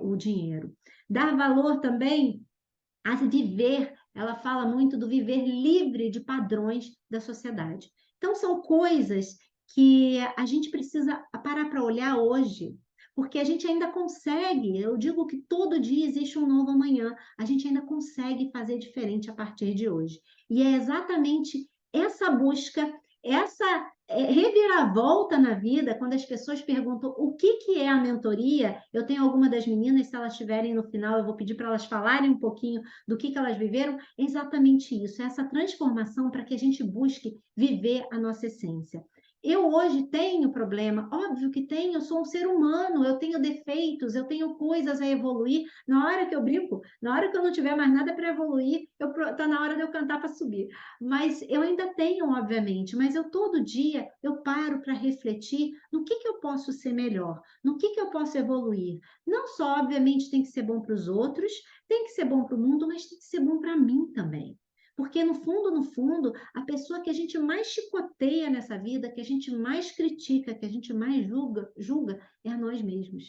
o dinheiro. Dar valor também a viver, ela fala muito do viver livre de padrões da sociedade. Então, são coisas que a gente precisa parar para olhar hoje, porque a gente ainda consegue, eu digo que todo dia existe um novo amanhã, a gente ainda consegue fazer diferente a partir de hoje. E é exatamente essa busca, essa reviravolta na vida, quando as pessoas perguntam o que é a mentoria, eu tenho alguma das meninas, se elas estiverem no final, eu vou pedir para elas falarem um pouquinho do que elas viveram, é exatamente isso, essa transformação para que a gente busque viver a nossa essência. Eu hoje tenho problema, óbvio que tenho, eu sou um ser humano, eu tenho defeitos, eu tenho coisas a evoluir. Na hora que eu brinco, na hora que eu não tiver mais nada para evoluir, tá na hora de eu cantar para subir. Mas eu ainda tenho, obviamente, mas eu todo dia eu paro para refletir no que eu posso ser melhor, no que eu posso evoluir. Não só, obviamente, tem que ser bom para os outros, tem que ser bom para o mundo, mas tem que ser bom para mim também. Porque no fundo, a pessoa que a gente mais chicoteia nessa vida, que a gente mais critica, que a gente mais julga é a nós mesmos.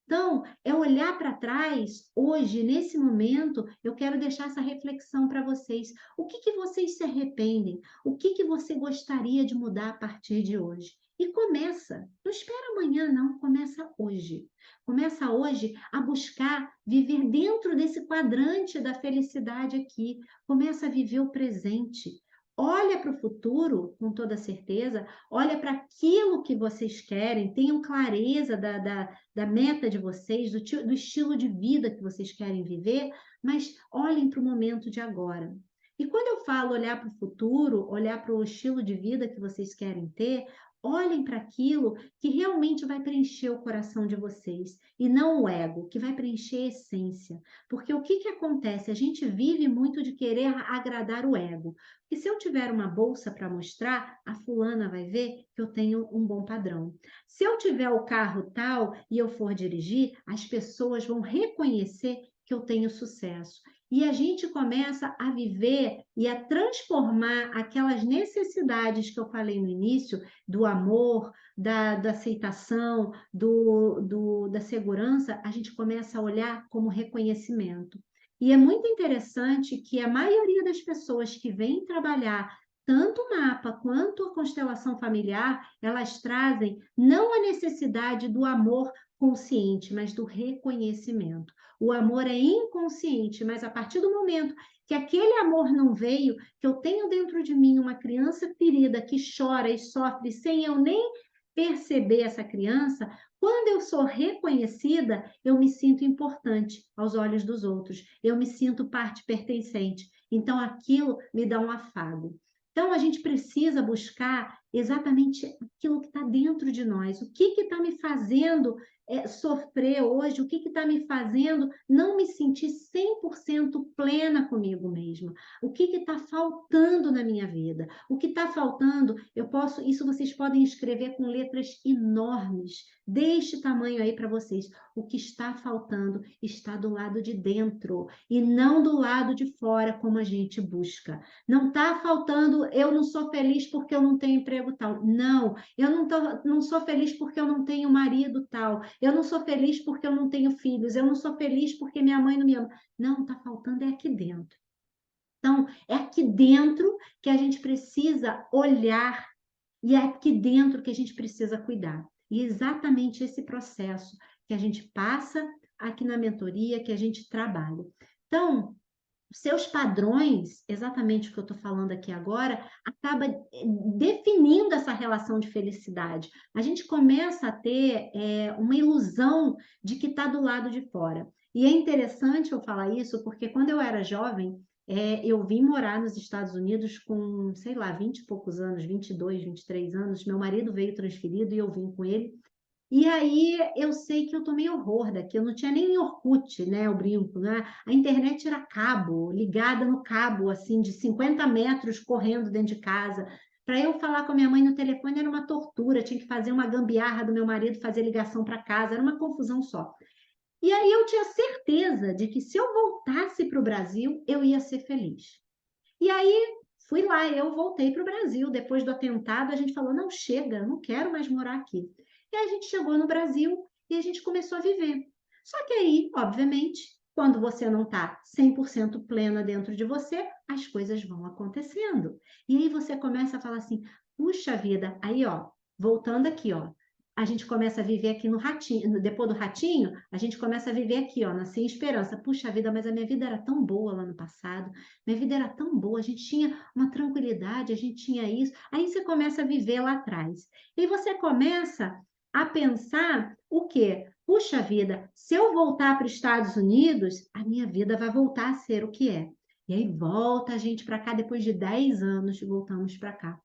Então, é olhar para trás, hoje, nesse momento, eu quero deixar essa reflexão para vocês. O que vocês se arrependem? O que você gostaria de mudar a partir de hoje? E começa. Não espera amanhã, não. Começa hoje. Começa hoje a buscar viver dentro desse quadrante da felicidade aqui. Começa a viver o presente. Olha para o futuro com toda certeza, olha para aquilo que vocês querem, tenham clareza da meta de vocês, do estilo de vida que vocês querem viver, mas olhem para o momento de agora. E quando eu falo olhar para o futuro, olhar para o estilo de vida que vocês querem ter, olhem para aquilo que realmente vai preencher o coração de vocês, e não o ego, que vai preencher a essência. Porque o que acontece? A gente vive muito de querer agradar o ego. E se eu tiver uma bolsa para mostrar, a fulana vai ver que eu tenho um bom padrão. Se eu tiver o carro tal e eu for dirigir, as pessoas vão reconhecer que eu tenho sucesso. E a gente começa a viver e a transformar aquelas necessidades que eu falei no início, do amor, da aceitação, da segurança, a gente começa a olhar como reconhecimento. E é muito interessante que a maioria das pessoas que vêm trabalhar tanto o mapa quanto a constelação familiar, elas trazem não a necessidade do amor consciente, mas do reconhecimento. O amor é inconsciente, mas a partir do momento que aquele amor não veio, que eu tenho dentro de mim uma criança ferida que chora e sofre sem eu nem perceber essa criança, quando eu sou reconhecida, eu me sinto importante aos olhos dos outros, eu me sinto parte pertencente. Então aquilo me dá um afago. Então a gente precisa buscar exatamente aquilo que está dentro de nós. O que está me fazendo sofrer hoje? O que está me fazendo não me sentir 100% plena comigo mesma? O que está faltando na minha vida? O que está faltando, isso vocês podem escrever com letras enormes, deste tamanho aí para vocês. O que está faltando está do lado de dentro e não do lado de fora, como a gente busca. Não está faltando, eu não sou feliz porque eu não tenho emprego tal. Não, eu não sou feliz porque eu não tenho marido tal. Eu não sou feliz porque eu não tenho filhos. Eu não sou feliz porque minha mãe não me ama. Não, está faltando é aqui dentro. Então, é aqui dentro que a gente precisa olhar e é aqui dentro que a gente precisa cuidar. E exatamente esse processo que a gente passa aqui na mentoria, que a gente trabalha. Então, seus padrões, exatamente o que eu estou falando aqui agora, acaba definindo essa relação de felicidade. A gente começa a ter uma ilusão de que está do lado de fora. E é interessante eu falar isso, porque quando eu era jovem, eu vim morar nos Estados Unidos com, sei lá, 20 e poucos anos, 22, 23 anos. Meu marido veio transferido e eu vim com ele. E aí eu sei que eu tomei horror daqui, eu não tinha nem Orkut, né, eu brinco, né? A internet era cabo, ligada no cabo, assim, de 50 metros correndo dentro de casa. Para eu falar com a minha mãe no telefone era uma tortura, tinha que fazer uma gambiarra do meu marido, fazer ligação para casa, era uma confusão só. E aí eu tinha certeza de que se eu voltasse para o Brasil, eu ia ser feliz. E aí fui lá, eu voltei para o Brasil. Depois do atentado, a gente falou: não, chega, não quero mais morar aqui. E aí a gente chegou no Brasil e a gente começou a viver. Só que aí, obviamente, quando você não está 100% plena dentro de você, as coisas vão acontecendo. E aí você começa a falar assim: puxa vida, aí ó, voltando aqui, ó, a gente começa a viver aqui no ratinho, depois do ratinho, a gente começa a viver aqui, ó, na Sem Esperança. Puxa vida, mas a minha vida era tão boa lá no passado, minha vida era tão boa, a gente tinha uma tranquilidade, a gente tinha isso. Aí você começa a viver lá atrás. E você começa a pensar o quê? Puxa vida, se eu voltar para os Estados Unidos, a minha vida vai voltar a ser o que é. E aí volta a gente para cá, depois de 10 anos, voltamos para cá.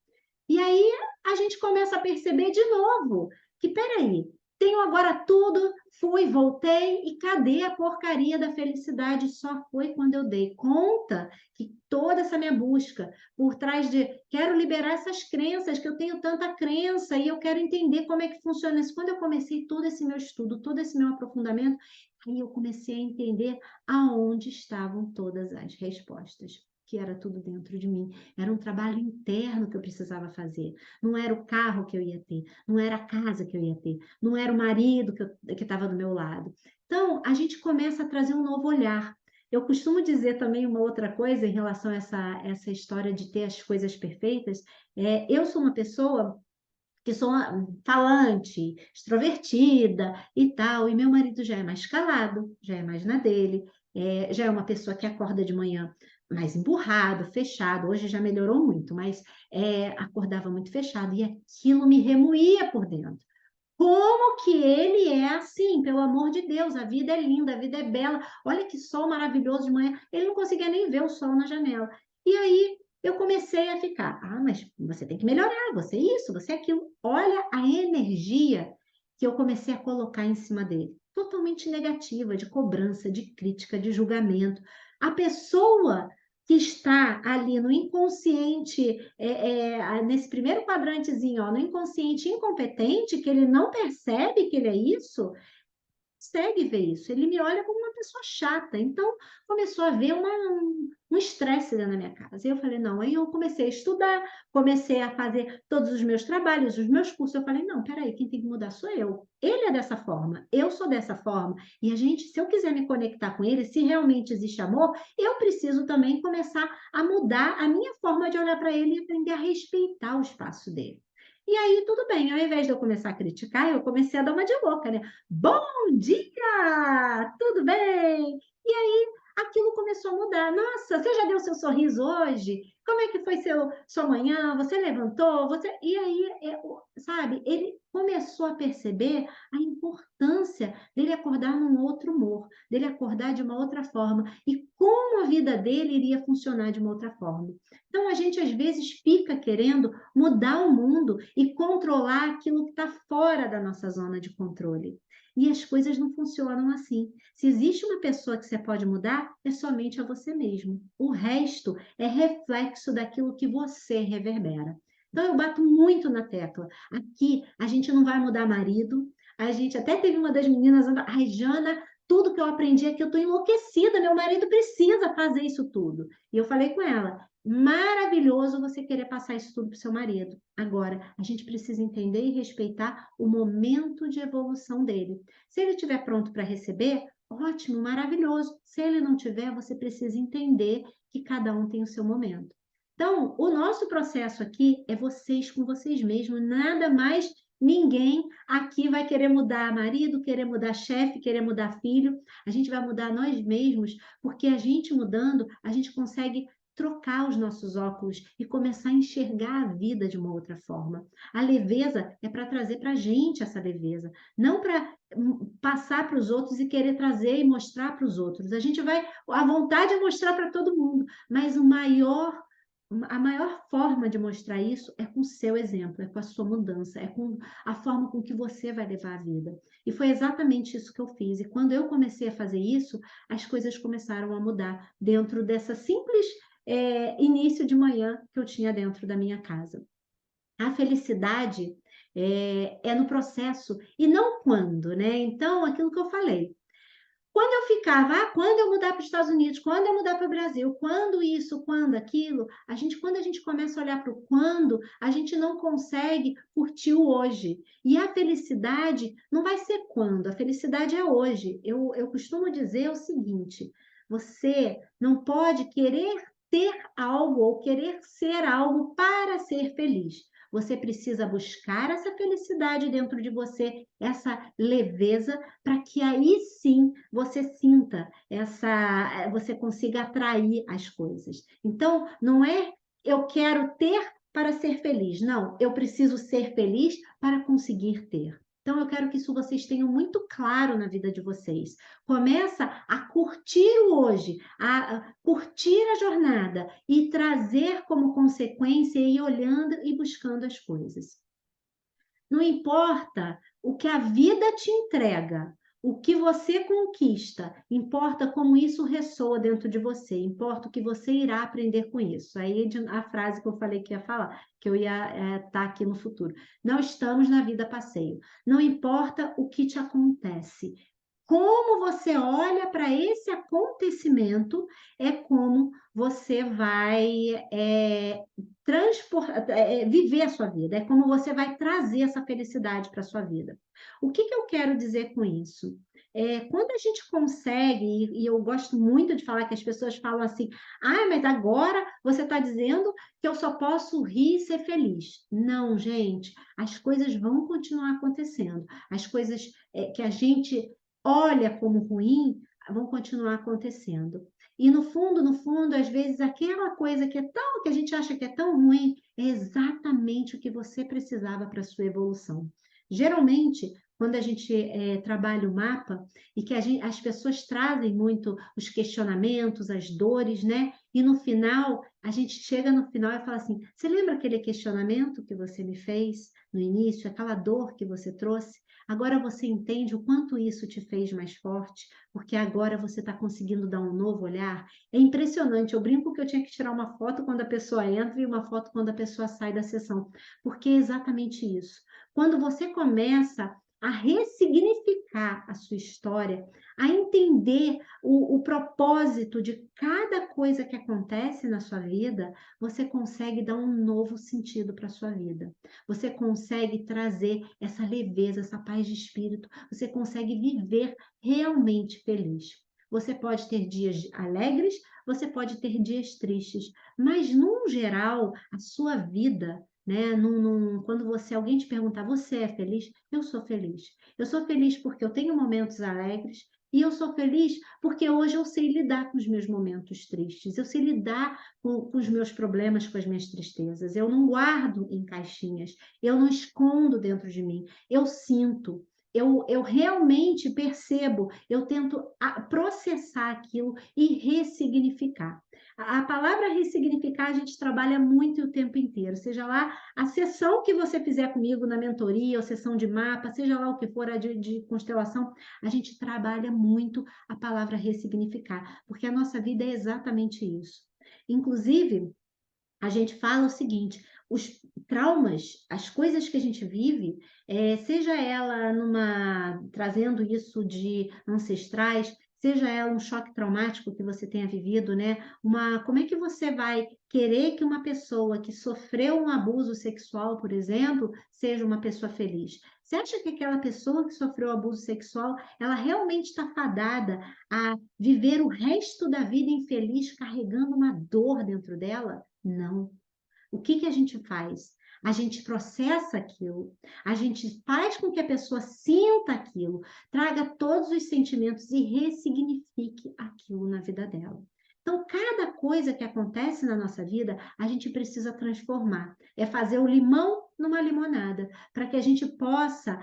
E aí a gente começa a perceber de novo que, peraí, tenho agora tudo, fui, voltei, e cadê a porcaria da felicidade? Só foi quando eu dei conta que toda essa minha busca por trás de quero liberar essas crenças, que eu tenho tanta crença e eu quero entender como é que funciona isso. Quando eu comecei todo esse meu estudo, todo esse meu aprofundamento, aí eu comecei a entender aonde estavam todas as respostas, que era tudo dentro de mim. Era um trabalho interno que eu precisava fazer. Não era o carro que eu ia ter, não era a casa que eu ia ter, não era o marido que estava do meu lado. Então, a gente começa a trazer um novo olhar. Eu costumo dizer também uma outra coisa em relação a essa história de ter as coisas perfeitas. Eu sou uma pessoa que sou falante, extrovertida e tal, e meu marido já é mais calado, já é mais na dele, já é uma pessoa que acorda de manhã mais emburrado, fechado. Hoje já melhorou muito, mas acordava muito fechado e aquilo me remoía por dentro. Como que ele é assim? Pelo amor de Deus, a vida é linda, a vida é bela. Olha que sol maravilhoso de manhã. Ele não conseguia nem ver o sol na janela. E aí eu comecei a ficar, mas você tem que melhorar, você é isso, você é aquilo. Olha a energia que eu comecei a colocar em cima dele. Totalmente negativa, de cobrança, de crítica, de julgamento. A pessoa que está ali no inconsciente, nesse primeiro quadrantezinho, ó, no inconsciente incompetente, que ele não percebe que ele é isso, consegue ver isso. Ele me olha como uma pessoa chata. Então, começou a haver um estresse dentro da minha casa. E eu falei, não. Aí eu comecei a estudar, comecei a fazer todos os meus trabalhos, os meus cursos. Eu falei, não, peraí, quem tem que mudar sou eu. Ele é dessa forma, eu sou dessa forma. E a gente, se eu quiser me conectar com ele, se realmente existe amor, eu preciso também começar a mudar a minha forma de olhar para ele e aprender a respeitar o espaço dele. E aí, tudo bem, ao invés de eu começar a criticar, eu comecei a dar uma de louca, né? Bom dia! Tudo bem? E aí, aquilo começou a mudar. Nossa, você já deu seu sorriso hoje? Como é que foi sua manhã? Você levantou? E aí, sabe, ele começou a perceber a importância dele acordar num outro humor, dele acordar de uma outra forma e como a vida dele iria funcionar de uma outra forma. Então, a gente às vezes fica querendo mudar o mundo e controlar aquilo que está fora da nossa zona de controle. E as coisas não funcionam assim. Se existe uma pessoa que você pode mudar, é somente a você mesmo. O resto é reflexo daquilo que você reverbera. Então, eu bato muito na tecla. Aqui, a gente não vai mudar marido. A gente até teve uma das meninas, ai, Jana, tudo que eu aprendi aqui, eu estou enlouquecida, meu marido precisa fazer isso tudo. E eu falei com ela, maravilhoso você querer passar isso tudo para o seu marido. Agora, a gente precisa entender e respeitar o momento de evolução dele. Se ele estiver pronto para receber, ótimo, maravilhoso. Se ele não tiver, você precisa entender que cada um tem o seu momento. Então, o nosso processo aqui é vocês com vocês mesmos, nada mais ninguém aqui vai querer mudar marido, querer mudar chefe, querer mudar filho. A gente vai mudar nós mesmos, porque a gente mudando, a gente consegue trocar os nossos óculos e começar a enxergar a vida de uma outra forma. A leveza é para trazer para a gente essa leveza, não para passar para os outros e querer trazer e mostrar para os outros. A gente vai, a vontade é mostrar para todo mundo, mas a maior forma de mostrar isso é com o seu exemplo, é com a sua mudança, é com a forma com que você vai levar a vida. E foi exatamente isso que eu fiz. E quando eu comecei a fazer isso, as coisas começaram a mudar dentro dessa simples início de manhã que eu tinha dentro da minha casa. A felicidade é no processo e não quando, né? Então, aquilo que eu falei. Quando eu ficava, quando eu mudar para os Estados Unidos, quando eu mudar para o Brasil, quando isso, quando aquilo, quando a gente começa a olhar para o quando, a gente não consegue curtir o hoje. E a felicidade não vai ser quando, a felicidade é hoje. Eu costumo dizer o seguinte: você não pode querer ter algo ou querer ser algo para ser feliz. Você precisa buscar essa felicidade dentro de você, essa leveza, para que aí sim você sinta você consiga atrair as coisas. Então, não é eu quero ter para ser feliz, não, eu preciso ser feliz para conseguir ter. Então, eu quero que isso vocês tenham muito claro na vida de vocês. Começa a curtir o hoje, a curtir a jornada e trazer como consequência e ir olhando e buscando as coisas. Não importa o que a vida te entrega, o que você conquista, importa como isso ressoa dentro de você, importa o que você irá aprender com isso. Aí a frase que eu falei que ia falar, que eu ia estar aqui no futuro. Não estamos na vida passeio. Não importa o que te acontece. Como você olha para esse acontecimento é como você vai viver a sua vida, é como você vai trazer essa felicidade para a sua vida. O que eu quero dizer com isso? Quando a gente consegue, e eu gosto muito de falar que as pessoas falam assim, mas agora você está dizendo que eu só posso rir e ser feliz. Não, gente, as coisas vão continuar acontecendo. As coisas que a gente olha como ruim, vão continuar acontecendo. E no fundo, às vezes aquela coisa que a gente acha que é tão ruim, é exatamente o que você precisava para a sua evolução. Geralmente, quando a gente trabalha o mapa e que as pessoas trazem muito os questionamentos, as dores, né? E no final, a gente chega no final e fala assim, você lembra aquele questionamento que você me fez no início, aquela dor que você trouxe? Agora você entende o quanto isso te fez mais forte, porque agora você está conseguindo dar um novo olhar. É impressionante, eu brinco que eu tinha que tirar uma foto quando a pessoa entra e uma foto quando a pessoa sai da sessão, porque é exatamente isso. Quando você começa a ressignificar a sua história, a entender o propósito de cada coisa que acontece na sua vida, você consegue dar um novo sentido para a sua vida. Você consegue trazer essa leveza, essa paz de espírito, você consegue viver realmente feliz. Você pode ter dias alegres, você pode ter dias tristes, mas, num geral, a sua vida, né? Quando alguém te perguntar, você é feliz? Eu sou feliz. Eu sou feliz porque eu tenho momentos alegres e eu sou feliz porque hoje eu sei lidar com os meus momentos tristes, eu sei lidar com os meus problemas, com as minhas tristezas. Eu não guardo em caixinhas, eu não escondo dentro de mim, eu sinto. Eu realmente percebo, eu tento processar aquilo e ressignificar. A palavra ressignificar a gente trabalha muito o tempo inteiro, seja lá a sessão que você fizer comigo na mentoria, ou sessão de mapa, seja lá o que for, a de constelação, a gente trabalha muito a palavra ressignificar, porque a nossa vida é exatamente isso. Inclusive, a gente fala o seguinte: os traumas, as coisas que a gente vive, seja ela trazendo isso de ancestrais, seja ela um choque traumático que você tenha vivido, né? Como é que você vai querer que uma pessoa que sofreu um abuso sexual, por exemplo, seja uma pessoa feliz? Você acha que aquela pessoa que sofreu abuso sexual, ela realmente está fadada a viver o resto da vida infeliz, carregando uma dor dentro dela? Não. O que a gente faz? A gente processa aquilo, a gente faz com que a pessoa sinta aquilo, traga todos os sentimentos e ressignifique aquilo na vida dela. Então, cada coisa que acontece na nossa vida, a gente precisa transformar. É fazer o limão numa limonada, para que a gente possa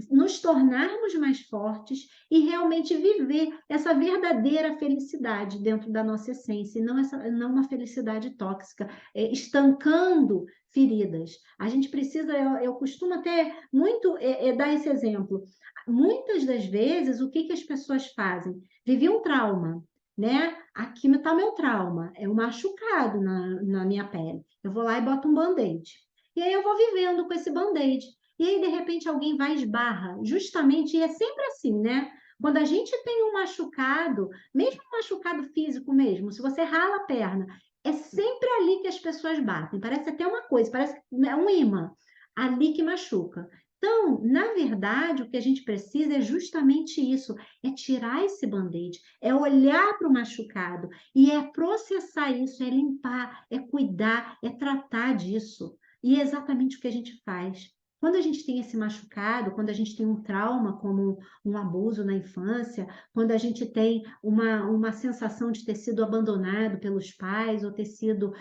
nos tornarmos mais fortes e realmente viver essa verdadeira felicidade dentro da nossa essência, e não uma felicidade tóxica, estancando feridas. A gente precisa, eu costumo até muito dar esse exemplo. Muitas das vezes, o que as pessoas fazem? Vivi um trauma, né? Aqui está meu trauma, é um machucado na minha pele. Eu vou lá e boto um band-aid. E aí eu vou vivendo com esse band-aid. E aí, de repente, alguém vai e esbarra. Justamente, e é sempre assim, né? Quando a gente tem um machucado, mesmo um machucado físico mesmo, se você rala a perna, é sempre ali que as pessoas batem. Parece até uma coisa, parece que é um imã. Ali que machuca. Então, na verdade, o que a gente precisa é justamente isso, é tirar esse band-aid, é olhar para o machucado e é processar isso, é limpar, é cuidar, é tratar disso. E é exatamente o que a gente faz. Quando a gente tem esse machucado, quando a gente tem um trauma, como um abuso na infância, quando a gente tem uma sensação de ter sido abandonado pelos pais ou ter sido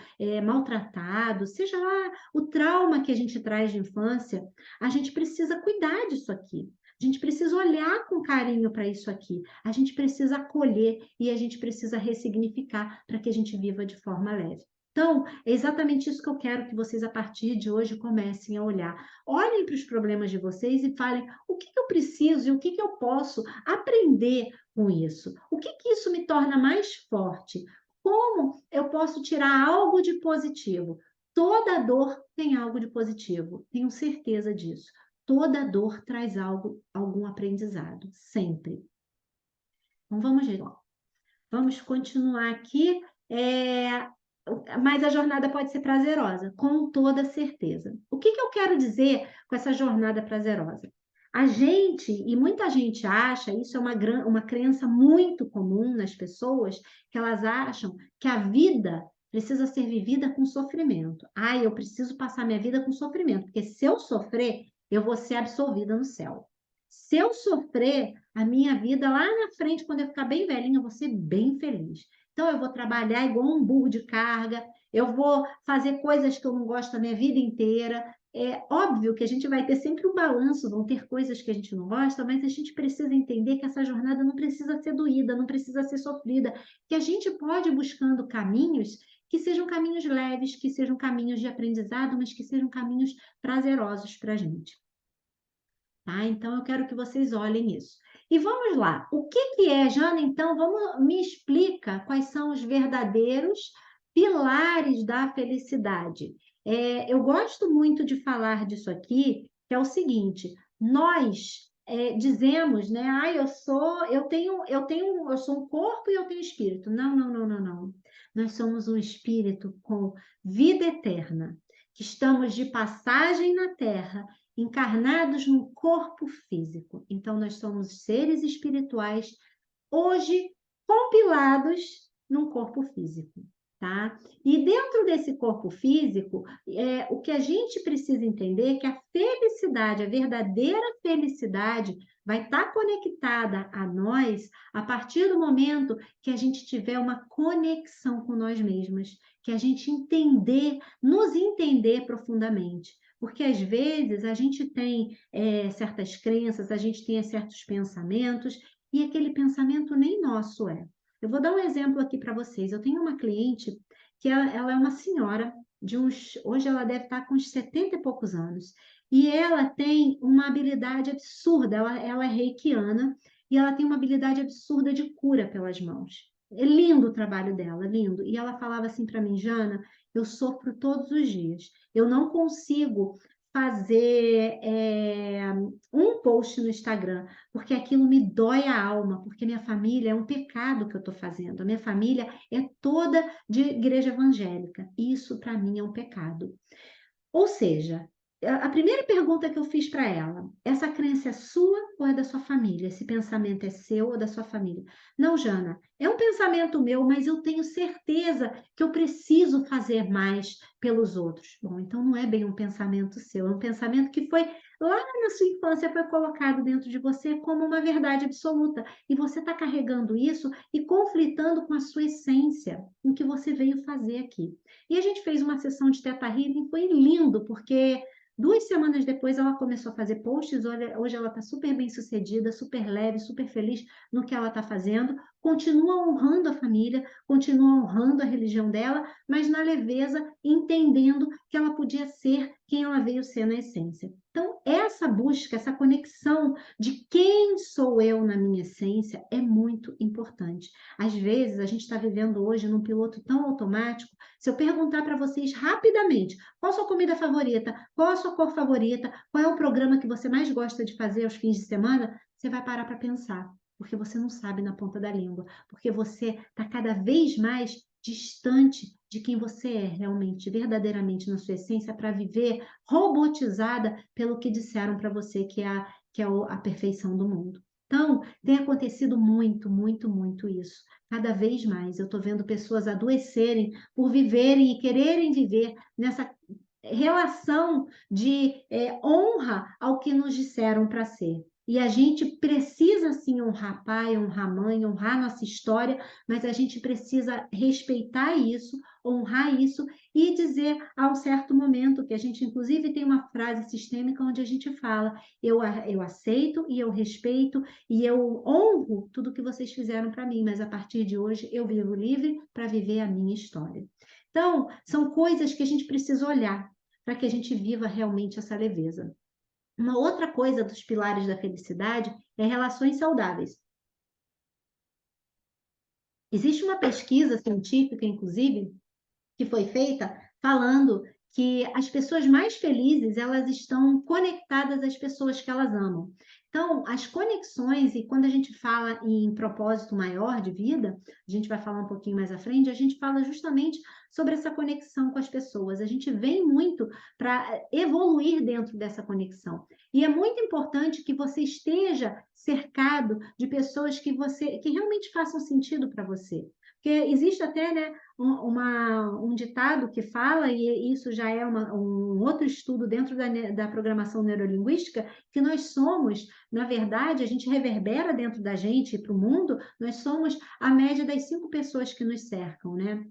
maltratado, seja lá o trauma que a gente traz de infância, a gente precisa cuidar disso aqui. A gente precisa olhar com carinho para isso aqui. A gente precisa acolher e a gente precisa ressignificar para que a gente viva de forma leve. Então, é exatamente isso que eu quero que vocês, a partir de hoje, comecem a olhar. Olhem para os problemas de vocês e falem o que eu preciso e o que eu posso aprender com isso. O que isso me torna mais forte? Como eu posso tirar algo de positivo? Toda dor tem algo de positivo, tenho certeza disso. Toda dor traz algum aprendizado, sempre. Então, vamos ver. Vamos continuar aqui. Mas a jornada pode ser prazerosa, com toda certeza. O que eu quero dizer com essa jornada prazerosa? A gente, e muita gente acha, isso é uma crença muito comum nas pessoas, que elas acham que a vida precisa ser vivida com sofrimento. Eu preciso passar minha vida com sofrimento, porque se eu sofrer, eu vou ser absolvida no céu. Se eu sofrer, a minha vida lá na frente, quando eu ficar bem velhinha, eu vou ser bem feliz. Então, eu vou trabalhar igual um burro de carga, eu vou fazer coisas que eu não gosto a minha vida inteira. É óbvio que a gente vai ter sempre um balanço, vão ter coisas que a gente não gosta, mas a gente precisa entender que essa jornada não precisa ser doída, não precisa ser sofrida, que a gente pode ir buscando caminhos que sejam caminhos leves, que sejam caminhos de aprendizado, mas que sejam caminhos prazerosos para a gente. Tá? Então, eu quero que vocês olhem isso. E vamos lá. O que é, Jana? Então, me explica quais são os verdadeiros pilares da felicidade. Eu gosto muito de falar disso aqui, que é o seguinte: nós dizemos, né? Eu sou um corpo e eu tenho espírito. Não, não, não, não, não. Nós somos um espírito com vida eterna, que estamos de passagem na Terra, encarnados num corpo físico. Então, nós somos seres espirituais, hoje compilados num corpo físico, tá? E dentro desse corpo físico, o que a gente precisa entender é que a felicidade, a verdadeira felicidade, vai estar conectada a nós a partir do momento que a gente tiver uma conexão com nós mesmas, que a gente nos entender profundamente. Porque às vezes a gente tem certas crenças, a gente tem certos pensamentos, e aquele pensamento nem nosso é. Eu vou dar um exemplo aqui para vocês. Eu tenho uma cliente que ela é uma senhora hoje ela deve estar com uns 70 e poucos anos, e ela tem uma habilidade absurda, ela é reikiana, e ela tem uma habilidade absurda de cura pelas mãos. É lindo o trabalho dela, lindo. E ela falava assim para mim: Jana, eu sofro todos os dias. Eu não consigo fazer um post no Instagram, porque aquilo me dói a alma, porque minha família é um pecado que eu estou fazendo. A minha família é toda de igreja evangélica. Isso, para mim, é um pecado. Ou seja, a primeira pergunta que eu fiz para ela: essa crença é sua ou é da sua família? Esse pensamento é seu ou da sua família? Não, Jana, é um pensamento meu, mas eu tenho certeza que eu preciso fazer mais pelos outros. Bom, então não é bem um pensamento seu, é um pensamento que foi lá na sua infância, foi colocado dentro de você como uma verdade absoluta. E você está carregando isso e conflitando com a sua essência, com o que você veio fazer aqui. E a gente fez uma sessão de Theta Healing, foi lindo, porque 2 semanas depois ela começou a fazer posts. Hoje ela está super bem sucedida, super leve, super feliz no que ela está fazendo, continua honrando a família, continua honrando a religião dela, mas na leveza, entendendo que ela podia ser quem ela veio ser na essência. Então, essa busca, essa conexão de quem sou eu na minha essência é muito importante. Às vezes, a gente está vivendo hoje num piloto tão automático. Se eu perguntar para vocês rapidamente qual a sua comida favorita, qual a sua cor favorita, qual é o programa que você mais gosta de fazer aos fins de semana, você vai parar para pensar, porque você não sabe na ponta da língua, porque você está cada vez mais distante de quem você é realmente, verdadeiramente na sua essência, para viver robotizada pelo que disseram para você que é a perfeição do mundo. Então, tem acontecido muito, muito, muito isso. Cada vez mais eu estou vendo pessoas adoecerem por viverem e quererem viver nessa relação de honra ao que nos disseram para ser. E a gente precisa sim honrar pai, honrar mãe, honrar nossa história, mas a gente precisa respeitar isso, honrar isso e dizer a um certo momento, que a gente inclusive tem uma frase sistêmica onde a gente fala: eu aceito e eu respeito e eu honro tudo que vocês fizeram para mim, mas a partir de hoje eu vivo livre para viver a minha história. Então, são coisas que a gente precisa olhar para que a gente viva realmente essa leveza. Uma outra coisa dos pilares da felicidade é relações saudáveis. Existe uma pesquisa científica, inclusive, que foi feita falando que as pessoas mais felizes, elas estão conectadas às pessoas que elas amam. Então, as conexões, e quando a gente fala em propósito maior de vida, a gente vai falar um pouquinho mais à frente, a gente fala justamente sobre essa conexão com as pessoas. A gente vem muito para evoluir dentro dessa conexão. E é muito importante que você esteja cercado de pessoas que realmente façam sentido para você. Porque existe até, né, um ditado que fala, e isso já é um outro estudo dentro da programação neurolinguística, que nós somos, na verdade, a gente reverbera dentro da gente e para o mundo, nós somos a média das 5 pessoas que nos cercam, né?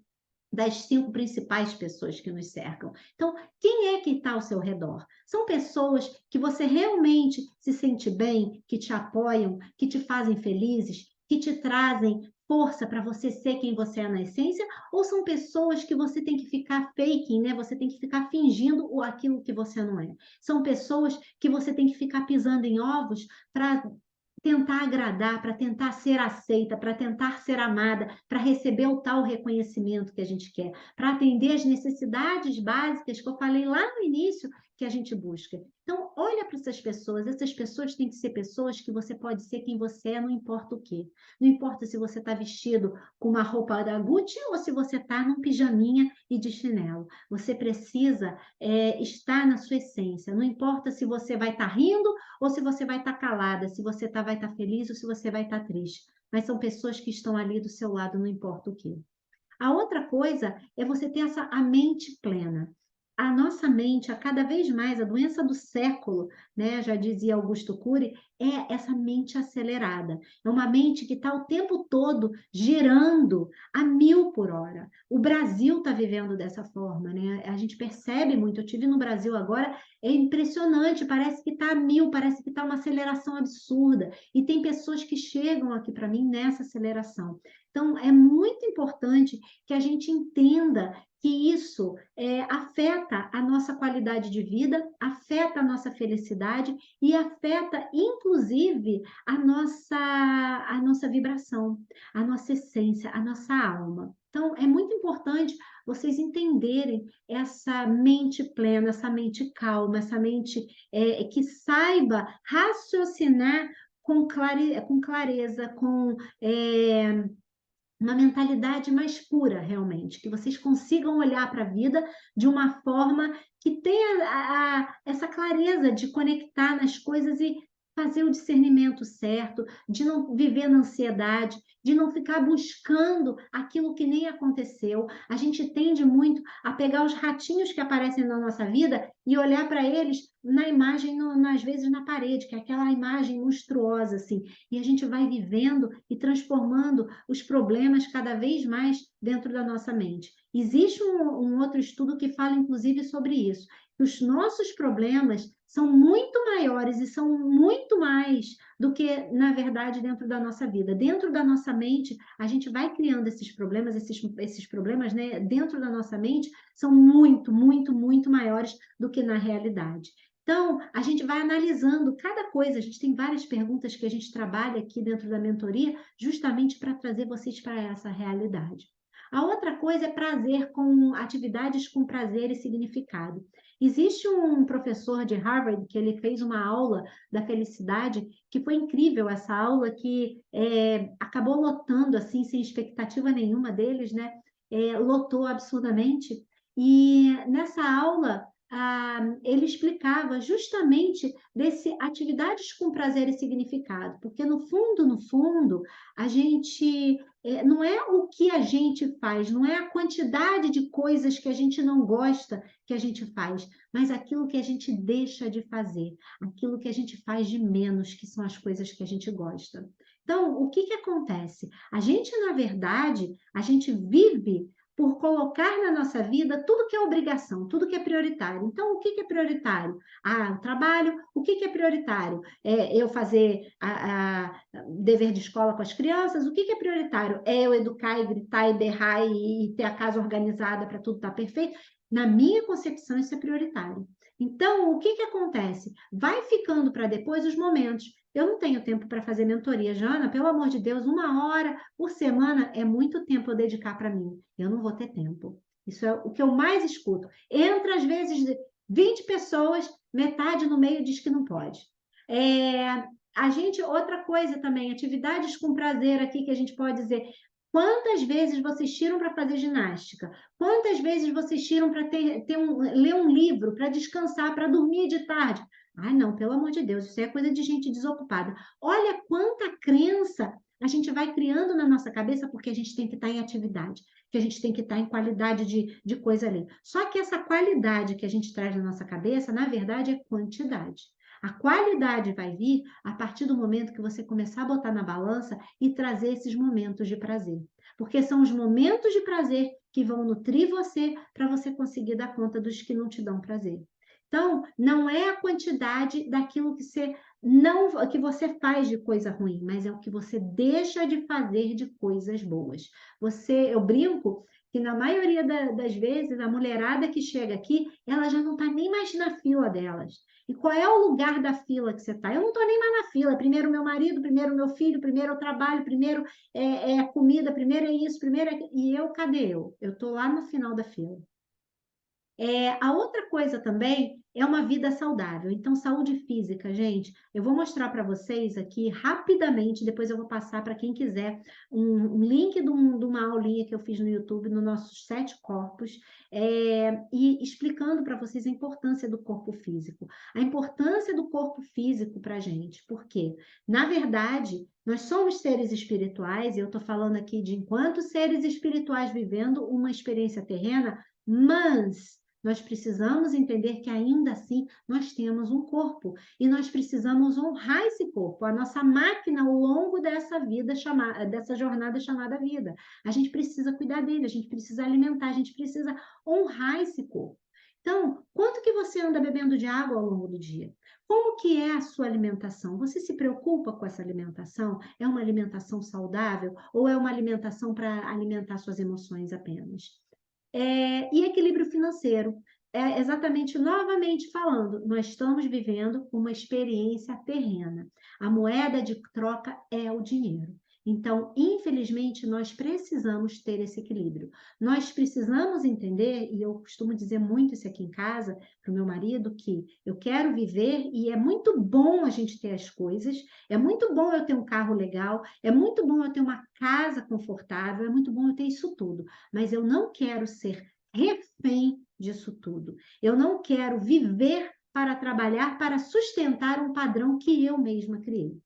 das 5 principais pessoas que nos cercam. Então, quem é que está ao seu redor? São pessoas que você realmente se sente bem, que te apoiam, que te fazem felizes, que te trazem força para você ser quem você é na essência? Ou são pessoas que você tem que ficar faking, né? Você tem que ficar fingindo aquilo que você não é? São pessoas que você tem que ficar pisando em ovos para tentar agradar, para tentar ser aceita, para tentar ser amada, para receber o tal reconhecimento que a gente quer, para atender as necessidades básicas que eu falei lá no início que a gente busca. Então, olha para essas pessoas têm que ser pessoas que você pode ser quem você é, não importa o quê. Não importa se você está vestido com uma roupa da Gucci ou se você está num pijaminha e de chinelo. Você precisa estar na sua essência. Não importa se você vai estar rindo ou se você vai estar calada, se você vai estar feliz ou se você vai estar triste. Mas são pessoas que estão ali do seu lado, não importa o quê. A outra coisa é você ter a mente plena. A nossa mente, a cada vez mais, a doença do século, né, já dizia Augusto Cury, é essa mente acelerada. É uma mente que está o tempo todo girando a 1000 por hora. O Brasil está vivendo dessa forma, né? A gente percebe muito. Eu tive no Brasil agora, é impressionante, parece que está a 1000, parece que está uma aceleração absurda. E tem pessoas que chegam aqui para mim nessa aceleração. Então, é muito importante que a gente entenda que isso afeta a nossa qualidade de vida, afeta a nossa felicidade e afeta, inclusive, a nossa vibração, a nossa essência, a nossa alma. Então, é muito importante vocês entenderem essa mente plena, essa mente calma, essa mente que saiba raciocinar com clareza, com uma mentalidade mais pura, realmente, que vocês consigam olhar para a vida de uma forma que tenha essa clareza de conectar nas coisas e fazer o discernimento certo, de não viver na ansiedade, de não ficar buscando aquilo que nem aconteceu. A gente tende muito a pegar os ratinhos que aparecem na nossa vida e olhar para eles na imagem, às vezes na parede, que é aquela imagem monstruosa, assim. E a gente vai vivendo e transformando os problemas cada vez mais dentro da nossa mente. Existe um outro estudo que fala, inclusive, sobre isso. Os nossos problemas são muito maiores e são muito mais do que, na verdade, dentro da nossa vida. Dentro da nossa mente, a gente vai criando esses problemas, né, dentro da nossa mente, são muito, muito, muito maiores do que na realidade. Então, a gente vai analisando cada coisa, a gente tem várias perguntas que a gente trabalha aqui dentro da mentoria, justamente para trazer vocês para essa realidade. A outra coisa é prazer, com atividades com prazer e significado. Existe um professor de Harvard que ele fez uma aula da felicidade, que foi incrível essa aula, que acabou lotando, assim, sem expectativa nenhuma deles, né? Lotou absurdamente. E nessa aula, ele explicava justamente desse atividades com prazer e significado, porque no fundo, a gente não é o que a gente faz, não é a quantidade de coisas que a gente não gosta que a gente faz, mas aquilo que a gente deixa de fazer, aquilo que a gente faz de menos, que são as coisas que a gente gosta. Então, o que acontece? A gente, na verdade, a gente vive por colocar na nossa vida tudo que é obrigação, tudo que é prioritário. Então, o que é prioritário? O trabalho. O que é prioritário? Eu fazer dever de escola com as crianças. O que é prioritário? É eu educar e gritar e berrar e ter a casa organizada para tudo estar perfeito? Na minha concepção, isso é prioritário. Então, o que acontece? Vai ficando para depois os momentos. Eu não tenho tempo para fazer mentoria, Jana, pelo amor de Deus, 1 hora por semana é muito tempo eu dedicar para mim. Eu não vou ter tempo. Isso é o que eu mais escuto. Entra, às vezes, 20 pessoas, metade no meio diz que não pode. Outra coisa também, atividades com prazer aqui que a gente pode dizer. Quantas vezes vocês tiram para fazer ginástica? Quantas vezes vocês tiram para ler um livro, para descansar, para dormir de tarde? Não, pelo amor de Deus, isso é coisa de gente desocupada. Olha quanta crença a gente vai criando na nossa cabeça porque a gente tem que estar em atividade, que a gente tem que estar em qualidade de coisa ali. Só que essa qualidade que a gente traz na nossa cabeça, na verdade, é quantidade. A qualidade vai vir a partir do momento que você começar a botar na balança e trazer esses momentos de prazer. Porque são os momentos de prazer que vão nutrir você para você conseguir dar conta dos que não te dão prazer. Então, não é a quantidade daquilo que você faz de coisa ruim, mas é o que você deixa de fazer de coisas boas. Eu brinco que na maioria das vezes a mulherada que chega aqui, ela já não está nem mais na fila delas. E qual é o lugar da fila que você está? Eu não estou nem mais na fila. Primeiro meu marido, primeiro meu filho, primeiro eu trabalho, primeiro é comida, primeiro é isso, E eu, cadê eu? Eu estou lá no final da fila. A outra coisa também é uma vida saudável. Então, saúde física, gente, eu vou mostrar para vocês aqui rapidamente, depois eu vou passar para quem quiser um link de uma aulinha que eu fiz no YouTube, nos nossos 7 corpos, e explicando para vocês a importância do corpo físico. A importância do corpo físico para a gente, porque, na verdade, nós somos seres espirituais, e eu estou falando aqui de enquanto seres espirituais vivendo uma experiência terrena, mas nós precisamos entender que ainda assim nós temos um corpo e nós precisamos honrar esse corpo, a nossa máquina ao longo dessa dessa jornada chamada vida. A gente precisa cuidar dele, a gente precisa alimentar, a gente precisa honrar esse corpo. Então, quanto que você anda bebendo de água ao longo do dia? Como que é a sua alimentação? Você se preocupa com essa alimentação? É uma alimentação saudável ou é uma alimentação para alimentar suas emoções apenas? E equilíbrio financeiro. Exatamente, novamente falando, nós estamos vivendo uma experiência terrena. A moeda de troca é o dinheiro. Então, infelizmente, nós precisamos ter esse equilíbrio. Nós precisamos entender, e eu costumo dizer muito isso aqui em casa, para o meu marido, que eu quero viver e é muito bom a gente ter as coisas, é muito bom eu ter um carro legal, é muito bom eu ter uma casa confortável, é muito bom eu ter isso tudo, mas eu não quero ser refém disso tudo. Eu não quero viver para trabalhar, para sustentar um padrão que eu mesma criei.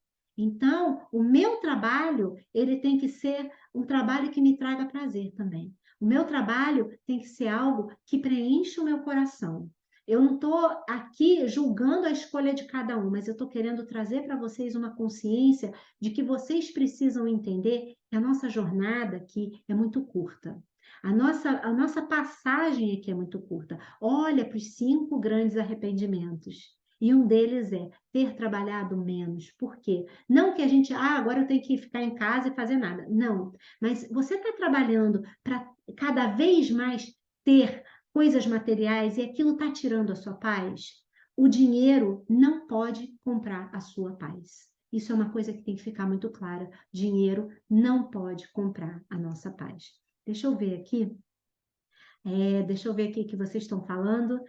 Então, o meu trabalho, ele tem que ser um trabalho que me traga prazer também. O meu trabalho tem que ser algo que preencha o meu coração. Eu não estou aqui julgando a escolha de cada um, mas eu estou querendo trazer para vocês uma consciência de que vocês precisam entender que a nossa jornada aqui é muito curta. A nossa passagem aqui é muito curta. Olha para os 5 grandes arrependimentos. E um deles é ter trabalhado menos. Por quê? Não que a gente, agora eu tenho que ficar em casa e fazer nada. Não. Mas você está trabalhando para cada vez mais ter coisas materiais e aquilo está tirando a sua paz? O dinheiro não pode comprar a sua paz. Isso é uma coisa que tem que ficar muito clara. Dinheiro não pode comprar a nossa paz. Deixa eu ver aqui. Deixa eu ver aqui o que vocês estão falando.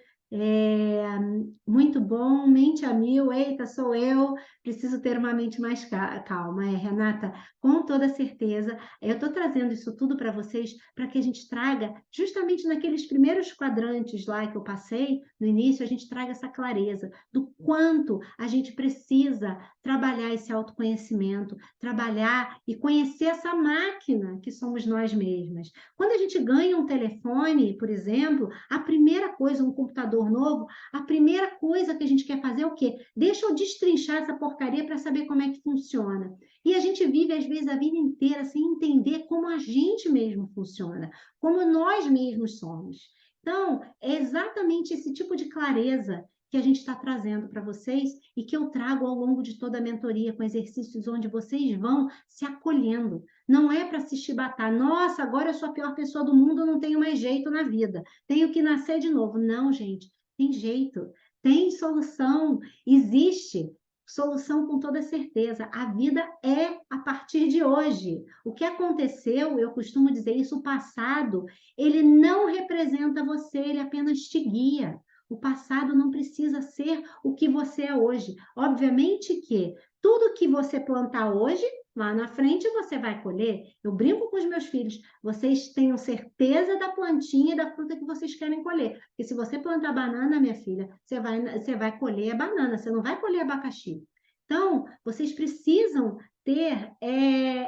Muito bom, mente a mil, eita, sou eu, preciso ter uma mente mais calma. Renata, com toda certeza, eu estou trazendo isso tudo para vocês, para que a gente traga, justamente naqueles primeiros quadrantes lá que eu passei, no início, a gente traga essa clareza do quanto a gente precisa trabalhar esse autoconhecimento, trabalhar e conhecer essa máquina que somos nós mesmas. Quando a gente ganha um telefone, por exemplo, a primeira coisa, um computador novo, a primeira coisa que a gente quer fazer é o quê? Deixa eu destrinchar essa porcaria para saber como é que funciona. E a gente vive, às vezes, a vida inteira sem entender como a gente mesmo funciona, como nós mesmos somos. Então, é exatamente esse tipo de clareza que a gente está trazendo para vocês e que eu trago ao longo de toda a mentoria, com exercícios onde vocês vão se acolhendo. Não é para se chibatar. Nossa, agora eu sou a pior pessoa do mundo, não tenho mais jeito na vida. Tenho que nascer de novo. Não, gente, tem jeito. Tem solução. Existe solução com toda certeza. A vida é a partir de hoje. O que aconteceu, eu costumo dizer isso, o passado, ele não representa você, ele apenas te guia. O passado não precisa ser o que você é hoje. Obviamente que tudo que você plantar hoje, lá na frente você vai colher. Eu brinco com os meus filhos, vocês tenham certeza da plantinha e da fruta que vocês querem colher. Porque se você plantar banana, minha filha, você vai colher a banana, você não vai colher abacaxi. Então, vocês precisam ter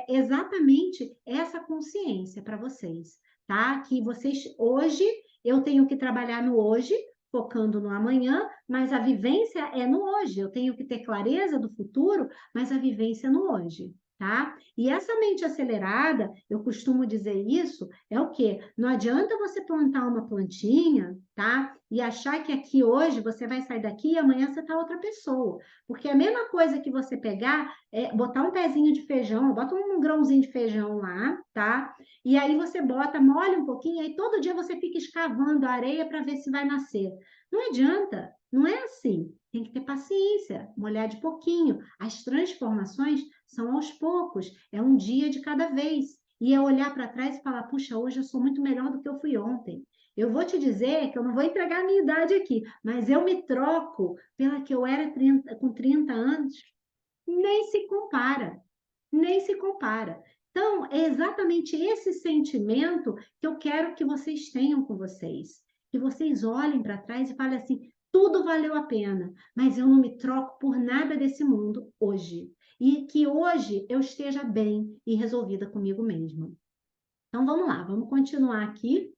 exatamente essa consciência para vocês, tá? Que vocês hoje, eu tenho que trabalhar no hoje, focando no amanhã, mas a vivência é no hoje. Eu tenho que ter clareza do futuro, mas a vivência é no hoje, tá? E essa mente acelerada, eu costumo dizer isso, é o quê? Não adianta você plantar uma plantinha, tá? E achar que aqui hoje você vai sair daqui e amanhã você tá outra pessoa. Porque a mesma coisa que você pegar, botar um pezinho de feijão, bota um grãozinho de feijão lá, tá? E aí você bota, molha um pouquinho, aí todo dia você fica escavando a areia para ver se vai nascer. Não adianta, não é assim. Tem que ter paciência, molhar de pouquinho. As transformações são aos poucos, é um dia de cada vez. E é olhar para trás e falar: puxa, hoje eu sou muito melhor do que eu fui ontem. Eu vou te dizer que eu não vou entregar a minha idade aqui, mas eu me troco pela que eu era com 30 anos, nem se compara, nem se compara. Então, é exatamente esse sentimento que eu quero que vocês tenham com vocês. Que vocês olhem para trás e falem assim: tudo valeu a pena, mas eu não me troco por nada desse mundo hoje. E que hoje eu esteja bem e resolvida comigo mesma. Então, vamos lá, vamos continuar aqui.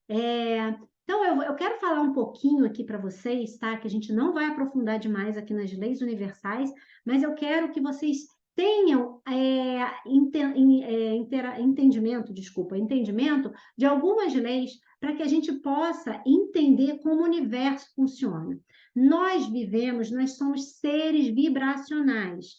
Então, eu quero falar um pouquinho aqui para vocês, tá? Que a gente não vai aprofundar demais aqui nas leis universais, mas eu quero que vocês tenham entendimento de algumas leis para que a gente possa entender como o universo funciona. Nós somos seres vibracionais.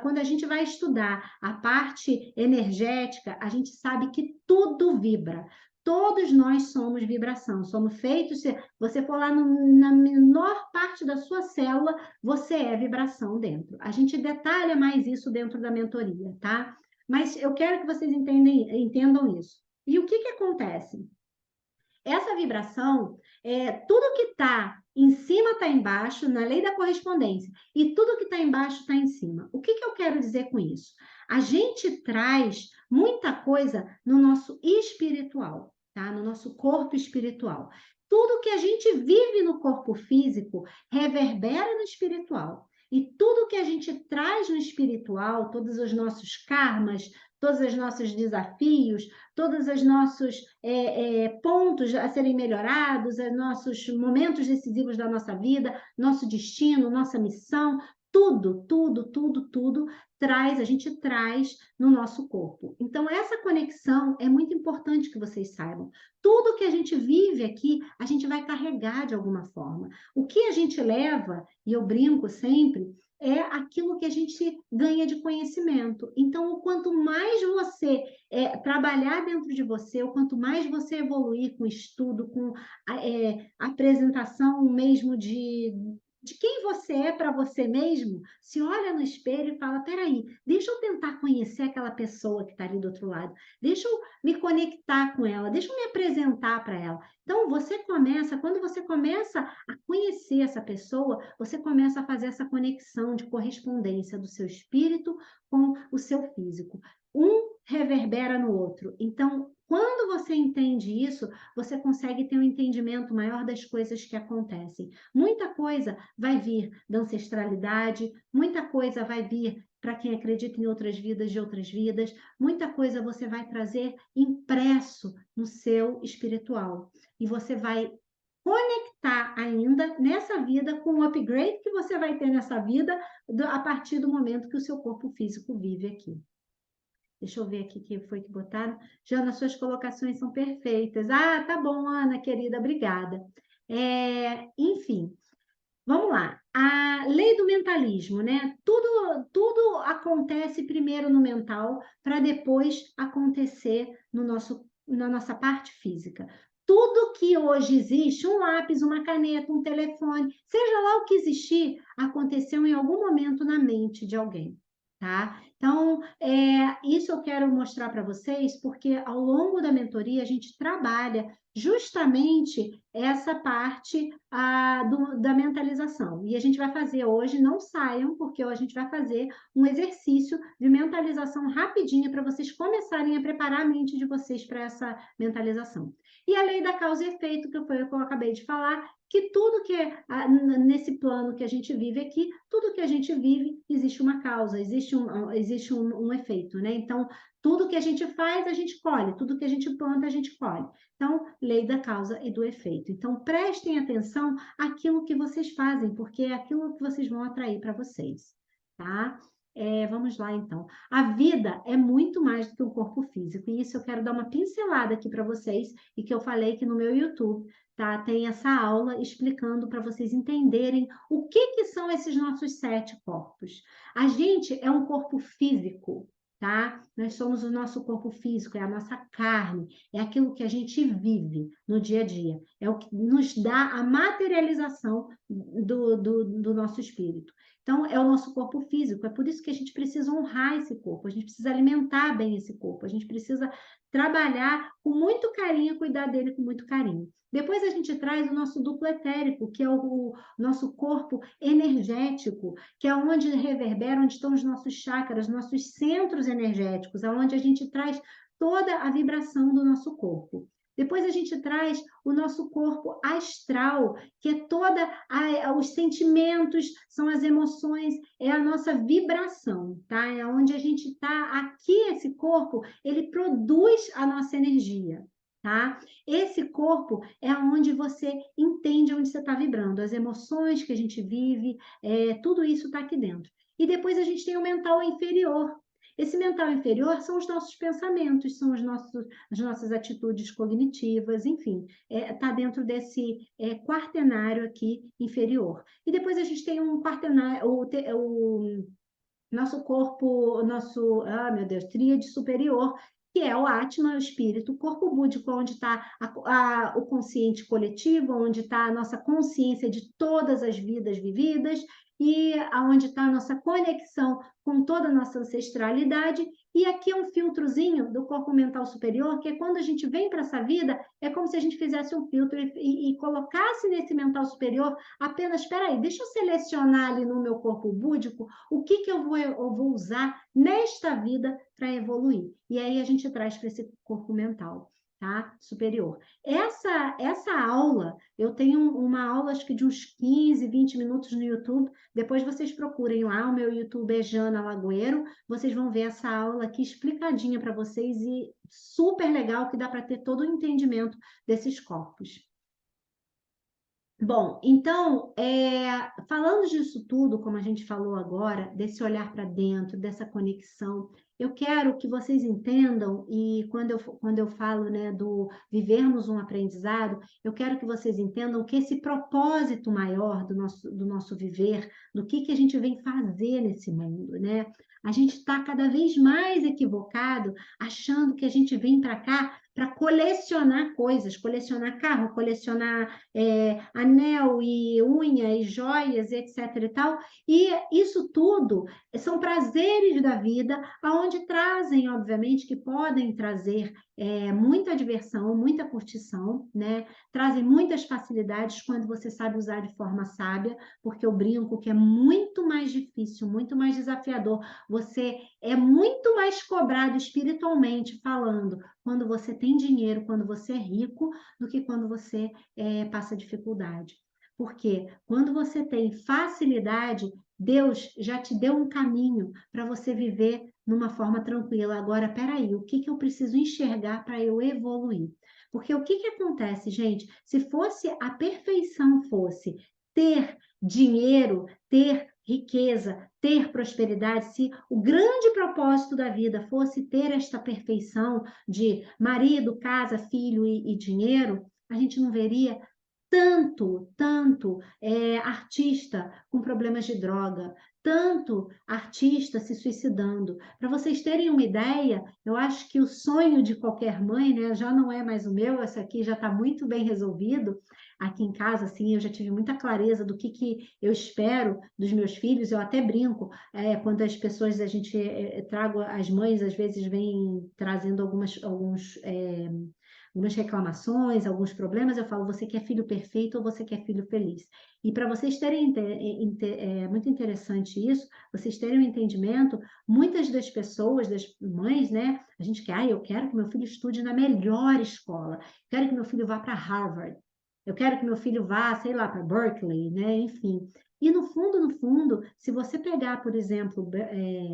Quando a gente vai estudar a parte energética, a gente sabe que tudo vibra. Todos nós somos vibração, somos feitos. Se você for lá na menor parte da sua célula, você é vibração dentro. A gente detalha mais isso dentro da mentoria, tá? Mas eu quero que vocês entendam isso. E o que acontece? Essa vibração, tudo que está em cima está embaixo, na lei da correspondência, e tudo que está embaixo está em cima. O que eu quero dizer com isso? A gente traz muita coisa no nosso espiritual, tá? No nosso corpo espiritual. Tudo que a gente vive no corpo físico reverbera no espiritual. E tudo que a gente traz no espiritual, todos os nossos karmas, todos os nossos desafios, todos os nossos pontos a serem melhorados, os nossos momentos decisivos da nossa vida, nosso destino, nossa missão, tudo a gente traz no nosso corpo. Então, essa conexão é muito importante que vocês saibam. Tudo que a gente vive aqui, a gente vai carregar de alguma forma. O que a gente leva, e eu brinco sempre, é aquilo que a gente ganha de conhecimento. Então, o quanto mais você trabalhar dentro de você, o quanto mais você evoluir com estudo, com apresentação mesmo de quem você é para você mesmo, se olha no espelho e fala: peraí, deixa eu tentar conhecer aquela pessoa que está ali do outro lado, deixa eu me conectar com ela, deixa eu me apresentar para ela. Então, quando você começa a conhecer essa pessoa, você começa a fazer essa conexão de correspondência do seu espírito com o seu físico. Um reverbera no outro. Então, quando você entende isso, você consegue ter um entendimento maior das coisas que acontecem. Muita coisa vai vir da ancestralidade, muita coisa vai vir para quem acredita em outras vidas de outras vidas, muita coisa você vai trazer impresso no seu espiritual. E você vai conectar ainda nessa vida com o upgrade que você vai ter nessa vida a partir do momento que o seu corpo físico vive aqui. Deixa eu ver aqui quem foi que botaram. Jana, suas colocações são perfeitas. Ah, tá bom, Ana, querida, obrigada. Enfim, vamos lá. A lei do mentalismo, né? Tudo acontece primeiro no mental para depois acontecer na nossa parte física. Tudo que hoje existe, um lápis, uma caneta, um telefone, seja lá o que existir, aconteceu em algum momento na mente de alguém, tá? Então, isso eu quero mostrar para vocês, porque ao longo da mentoria a gente trabalha justamente essa parte da mentalização. E a gente vai fazer hoje, não saiam, porque hoje a gente vai fazer um exercício de mentalização rapidinha para vocês começarem a preparar a mente de vocês para essa mentalização. E a lei da causa e efeito, que foi o que eu acabei de falar, que tudo que nesse plano que a gente vive aqui, tudo que a gente vive, existe uma causa, existe um efeito, né? Então, tudo que a gente faz, a gente colhe, tudo que a gente planta, a gente colhe. Então, lei da causa e do efeito. Então, prestem atenção àquilo que vocês fazem, porque é aquilo que vocês vão atrair para vocês, tá? Vamos lá, então. A vida é muito mais do que um corpo físico, e isso eu quero dar uma pincelada aqui para vocês, e que eu falei que no meu YouTube, tá? Tem essa aula explicando para vocês entenderem o que são esses nossos 7 corpos. A gente é um corpo físico, tá? Nós somos o nosso corpo físico, é a nossa carne, é aquilo que a gente vive no dia a dia, é o que nos dá a materialização do nosso espírito. Então, é o nosso corpo físico, é por isso que a gente precisa honrar esse corpo, a gente precisa alimentar bem esse corpo, a gente precisa trabalhar com muito carinho, cuidar dele com muito carinho. Depois a gente traz o nosso duplo etérico, que é o nosso corpo energético, que é onde reverbera, onde estão os nossos chakras, nossos centros energéticos, aonde a gente traz toda a vibração do nosso corpo. Depois a gente traz o nosso corpo astral, que é toda os sentimentos, são as emoções, é a nossa vibração, tá? É onde a gente está aqui, esse corpo, ele produz a nossa energia. Tá? Esse corpo é onde você entende onde você está vibrando, as emoções que a gente vive, tudo isso está aqui dentro. E depois a gente tem o mental inferior. Esse mental inferior são os nossos pensamentos, são as nossas atitudes cognitivas, enfim, está dentro desse quaternário aqui inferior. E depois a gente tem um quaternário, o nosso corpo, meu Deus, tríade superior, que é o Atma, o espírito, o corpo búdico, onde está o consciente coletivo, onde está a nossa consciência de todas as vidas vividas, e onde está a nossa conexão com toda a nossa ancestralidade. E aqui é um filtrozinho do corpo mental superior, que é quando a gente vem para essa vida, é como se a gente fizesse um filtro e colocasse nesse mental superior apenas, espera aí, deixa eu selecionar ali no meu corpo búdico o que eu vou usar nesta vida para evoluir. E aí a gente traz para esse corpo mental, tá? Superior. Essa aula, eu tenho uma aula, acho que de uns 15, 20 minutos no YouTube. Depois vocês procurem lá, o meu YouTube é Jana Lagoeiro. Vocês vão ver essa aula aqui explicadinha para vocês e super legal, que dá para ter todo o entendimento desses corpos. Bom, então, falando disso tudo, como a gente falou agora, desse olhar para dentro, dessa conexão, eu quero que vocês entendam, e quando eu falo, né, do vivermos um aprendizado, eu quero que vocês entendam que esse propósito maior do nosso viver, do que a gente vem fazer nesse mundo, né? A gente está cada vez mais equivocado, achando que a gente vem para cá para colecionar coisas, colecionar carro, colecionar anel e unha e joias, etc. e tal. E isso tudo são prazeres da vida, aonde trazem, obviamente, que podem trazer muita diversão, muita curtição, né? Trazem muitas facilidades quando você sabe usar de forma sábia, porque eu brinco que é muito mais difícil, muito mais desafiador. Você é muito mais cobrado espiritualmente falando quando você tem dinheiro, quando você é rico, do que quando você passa dificuldade. Porque quando você tem facilidade, Deus já te deu um caminho para você viver numa forma tranquila. Agora, peraí, o que eu preciso enxergar para eu evoluir? Porque o que acontece, gente? Se fosse a perfeição fosse ter dinheiro, ter riqueza, ter prosperidade, se o grande propósito da vida fosse ter esta perfeição de marido, casa, filho e dinheiro, a gente não veria tanto artista com problemas de droga, tanto artista se suicidando. Para vocês terem uma ideia, eu acho que o sonho de qualquer mãe, né, já não é mais o meu, esse aqui já está muito bem resolvido. Aqui em casa, assim, eu já tive muita clareza do que eu espero dos meus filhos. Eu até brinco, quando as pessoas, a gente trago, as mães às vezes vêm trazendo algumas reclamações, alguns problemas, eu falo, você quer filho perfeito ou você quer filho feliz? E para vocês terem, é muito interessante isso, vocês terem um entendimento, muitas das pessoas, das mães, né, a gente quer, eu quero que meu filho estude na melhor escola, quero que meu filho vá para Harvard, eu quero que meu filho vá, sei lá, para Berkeley, né, enfim. E no fundo, se você pegar, por exemplo,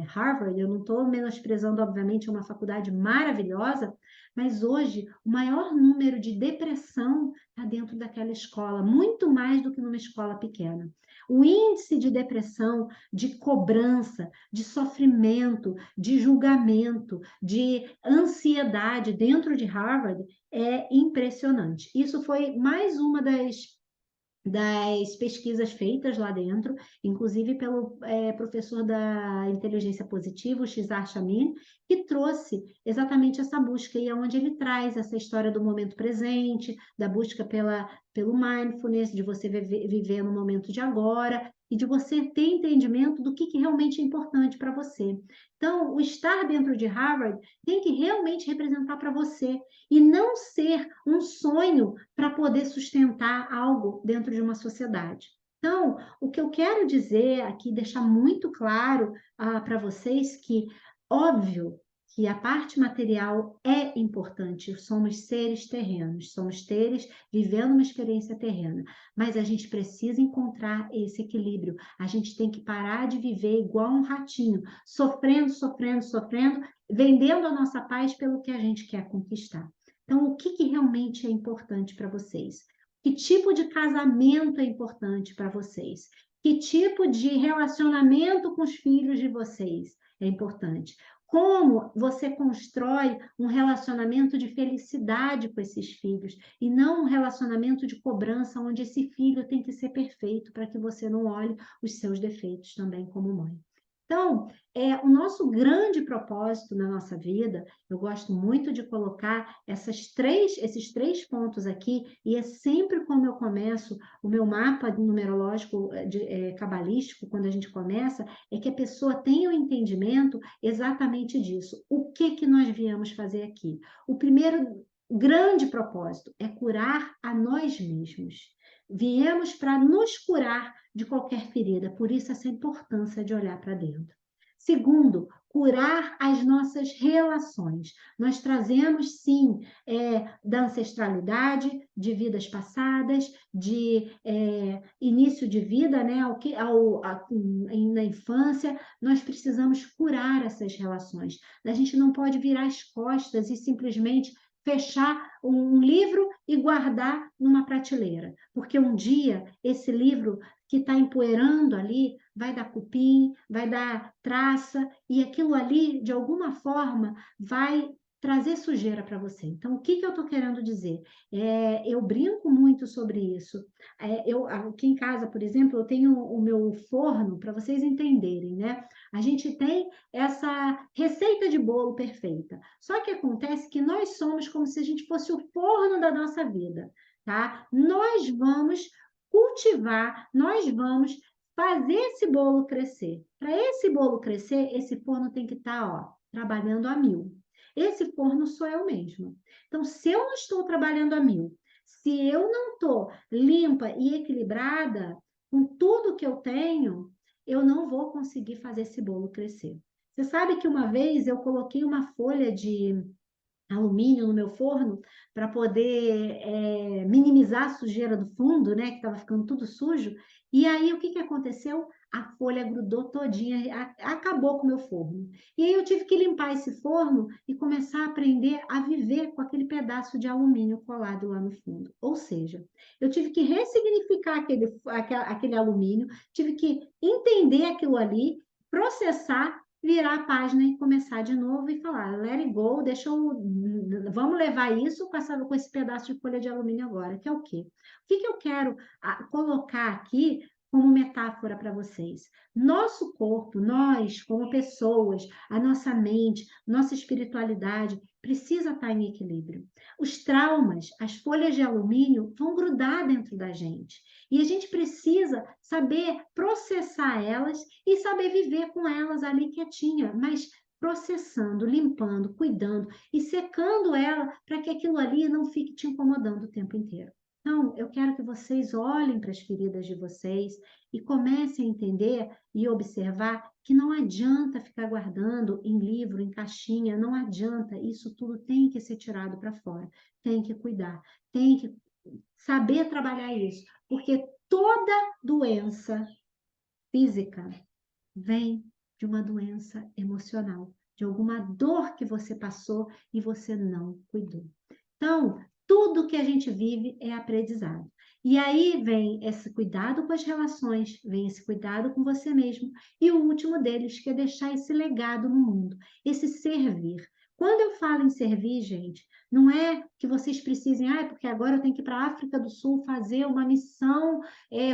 Harvard, eu não estou menosprezando, obviamente, é uma faculdade maravilhosa, Mas hoje, o maior número de depressão está dentro daquela escola, muito mais do que numa escola pequena. O índice de depressão, de cobrança, de sofrimento, de julgamento, de ansiedade dentro de Harvard é impressionante. Isso foi mais uma das pesquisas feitas lá dentro, inclusive pelo professor da inteligência positiva, o Cesar Chamin, que trouxe exatamente essa busca, e é onde ele traz essa história do momento presente, da busca pelo mindfulness, de você viver no momento de agora, e de você ter entendimento do que realmente é importante para você. Então, o estar dentro de Harvard tem que realmente representar para você, e não ser um sonho para poder sustentar algo dentro de uma sociedade. Então, o que eu quero dizer aqui, deixar muito claro para vocês que, óbvio, que a parte material é importante, somos seres terrenos, somos seres vivendo uma experiência terrena, mas a gente precisa encontrar esse equilíbrio, a gente tem que parar de viver igual um ratinho, sofrendo, sofrendo, sofrendo, vendendo a nossa paz pelo que a gente quer conquistar. Então, o que realmente é importante para vocês? Que tipo de casamento é importante para vocês? Que tipo de relacionamento com os filhos de vocês é importante? Como você constrói um relacionamento de felicidade com esses filhos e não um relacionamento de cobrança onde esse filho tem que ser perfeito para que você não olhe os seus defeitos também como mãe. Então, o nosso grande propósito na nossa vida, eu gosto muito de colocar esses três pontos aqui, e é sempre como eu começo o meu mapa numerológico cabalístico, quando a gente começa, é que a pessoa tenha o entendimento exatamente disso. O que nós viemos fazer aqui? O primeiro grande propósito é curar a nós mesmos. Viemos para nos curar de qualquer ferida, por isso essa importância de olhar para dentro. Segundo, curar as nossas relações. Nós trazemos, sim, da ancestralidade, de vidas passadas, de início de vida, né, na infância, nós precisamos curar essas relações. A gente não pode virar as costas e simplesmente fechar um livro e guardar numa prateleira, porque um dia esse livro que está empoeirando ali vai dar cupim, vai dar traça, e aquilo ali, de alguma forma, vai trazer sujeira para você. Então, o que eu estou querendo dizer? Eu brinco muito sobre isso. Aqui em casa, por exemplo, eu tenho o meu forno, para vocês entenderem, né? A gente tem essa receita de bolo perfeita. Só que acontece que nós somos como se a gente fosse o forno da nossa vida, tá? Nós vamos cultivar, nós vamos fazer esse bolo crescer. Para esse bolo crescer, esse forno tem que estar, trabalhando a 1000. Esse forno sou eu mesma. Então, se eu não estou trabalhando a 1000, se eu não estou limpa e equilibrada com tudo que eu tenho, eu não vou conseguir fazer esse bolo crescer. Você sabe que uma vez eu coloquei uma folha de alumínio no meu forno para poder minimizar a sujeira do fundo, né, que estava ficando tudo sujo. E aí o que aconteceu? A folha grudou todinha, acabou com o meu forno. E aí eu tive que limpar esse forno e começar a aprender a viver com aquele pedaço de alumínio colado lá no fundo. Ou seja, eu tive que ressignificar aquele alumínio, tive que entender aquilo ali, processar, virar a página e começar de novo e falar, let it go, vamos levar isso com esse pedaço de folha de alumínio agora, que é o quê? O que eu quero colocar aqui como metáfora para vocês? Nosso corpo, nós, como pessoas, a nossa mente, nossa espiritualidade, precisa estar em equilíbrio. Os traumas, as folhas de alumínio vão grudar dentro da gente. E a gente precisa saber processar elas e saber viver com elas ali quietinha, mas processando, limpando, cuidando e secando ela para que aquilo ali não fique te incomodando o tempo inteiro. Então, eu quero que vocês olhem para as feridas de vocês e comecem a entender e observar que não adianta ficar guardando em livro, em caixinha, não adianta, isso tudo tem que ser tirado para fora, tem que cuidar, tem que saber trabalhar isso, porque toda doença física vem de uma doença emocional, de alguma dor que você passou e você não cuidou. Então, tudo que a gente vive é aprendizado. E aí vem esse cuidado com as relações, vem esse cuidado com você mesmo. E o último deles, que é deixar esse legado no mundo, esse servir. Quando eu falo em servir, gente, não é que vocês precisem, porque agora eu tenho que ir para a África do Sul fazer uma missão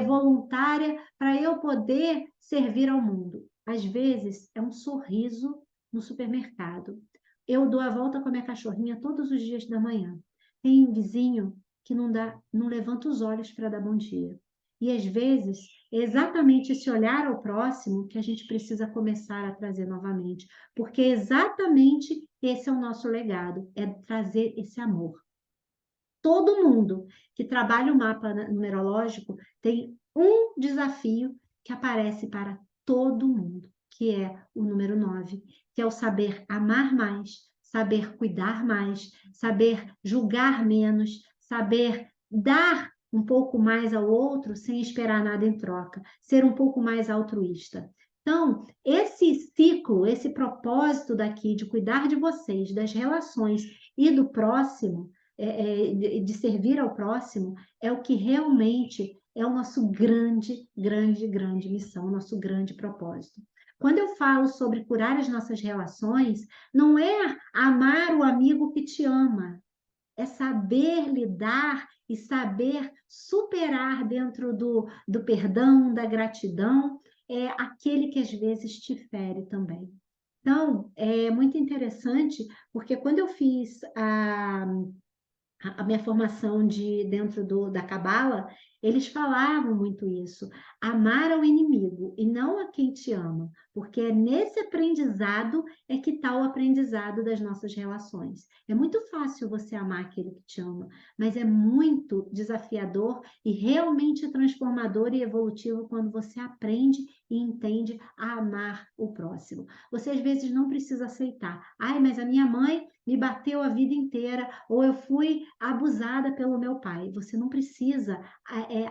voluntária para eu poder servir ao mundo. Às vezes, é um sorriso no supermercado. Eu dou a volta com a minha cachorrinha todos os dias da manhã. Tem um vizinho que não levanta os olhos para dar bom dia. E às vezes é exatamente esse olhar ao próximo que a gente precisa começar a trazer novamente, porque exatamente esse é o nosso legado, é trazer esse amor. Todo mundo que trabalha o mapa numerológico tem um desafio que aparece para todo mundo, que é o número 9, que é o saber amar mais, saber cuidar mais, saber julgar menos, saber dar um pouco mais ao outro sem esperar nada em troca, ser um pouco mais altruísta. Então, esse ciclo, esse propósito daqui de cuidar de vocês, das relações e do próximo, de servir ao próximo, é o que realmente é o nosso grande, grande, grande missão, o nosso grande propósito. Quando eu falo sobre curar as nossas relações, não é amar o amigo que te ama, é saber lidar e saber superar dentro do perdão, da gratidão, aquele que às vezes te fere também. Então, é muito interessante, porque quando eu fiz a minha formação dentro da Cabala, eles falavam muito isso, amar ao inimigo e não a quem te ama, porque é nesse aprendizado que está o aprendizado das nossas relações. É muito fácil você amar aquele que te ama, mas é muito desafiador e realmente transformador e evolutivo quando você aprende e entende a amar o próximo. Você às vezes não precisa aceitar. Mas a minha mãe me bateu a vida inteira, ou eu fui abusada pelo meu pai. Você não precisa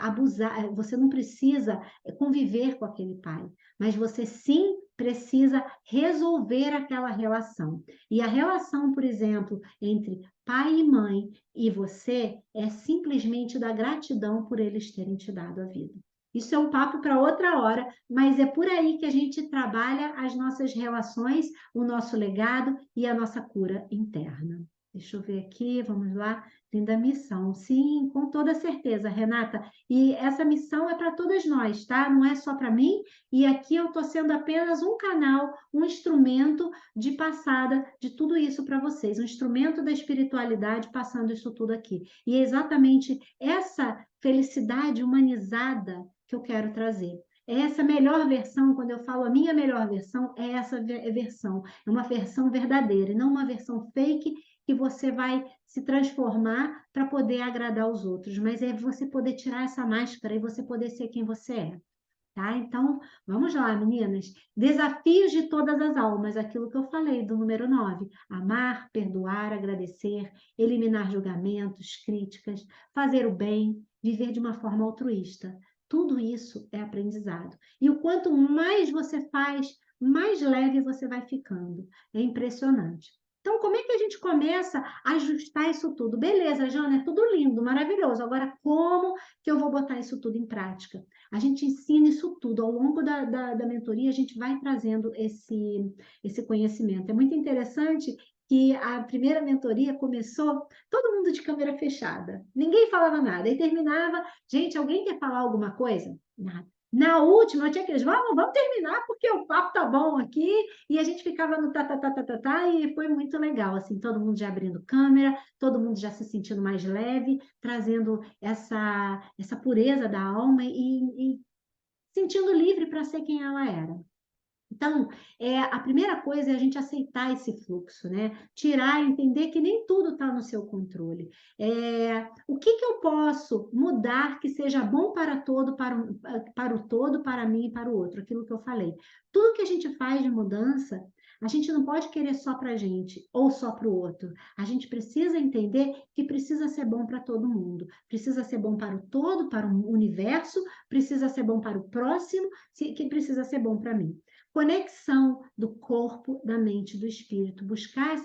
abusar, você não precisa conviver com aquele pai, mas você sim precisa resolver aquela relação. E a relação, por exemplo, entre pai e mãe e você é simplesmente da gratidão por eles terem te dado a vida. Isso é um papo para outra hora, mas é por aí que a gente trabalha as nossas relações, o nosso legado e a nossa cura interna. Deixa eu ver aqui, vamos lá. Linda missão. Sim, com toda certeza, Renata. E essa missão é para todas nós, tá? Não é só para mim. E aqui eu estou sendo apenas um canal, um instrumento de passada de tudo isso para vocês, um instrumento da espiritualidade passando isso tudo aqui. E é exatamente essa felicidade humanizada que eu quero trazer. É essa melhor versão, quando eu falo a minha melhor versão, é essa versão. É uma versão verdadeira, e não uma versão fake que você vai se transformar para poder agradar os outros. Mas é você poder tirar essa máscara e você poder ser quem você é. Tá? Então, vamos lá, meninas. Desafios de todas as almas, aquilo que eu falei do número 9. Amar, perdoar, agradecer, eliminar julgamentos, críticas, fazer o bem, viver de uma forma altruísta. Tudo isso é aprendizado. E o quanto mais você faz, mais leve você vai ficando. É impressionante. Então, como é que a gente começa a ajustar isso tudo? Beleza, Jana, é tudo lindo, maravilhoso. Agora, como que eu vou botar isso tudo em prática? A gente ensina isso tudo. Ao longo da mentoria, a gente vai trazendo esse conhecimento. É muito interessante que a primeira mentoria começou todo mundo de câmera fechada. Ninguém falava nada. E terminava, gente, alguém quer falar alguma coisa? Nada. Na última, eu tinha aqueles, vamos terminar, porque o papo tá bom aqui, e a gente ficava no tá, e foi muito legal, assim, todo mundo já abrindo câmera, todo mundo já se sentindo mais leve, trazendo essa pureza da alma e sentindo livre para ser quem ela era. Então, a primeira coisa é a gente aceitar esse fluxo, né? Tirar, entender que nem tudo está no seu controle. O que eu posso mudar que seja bom para para o todo, para mim e para o outro? Aquilo que eu falei. Tudo que a gente faz de mudança, a gente não pode querer só para a gente ou só para o outro. A gente precisa entender que precisa ser bom para todo mundo. Precisa ser bom para o todo, para o universo, precisa ser bom para o próximo, que precisa ser bom para mim. conexão do corpo, da mente e do espírito, buscar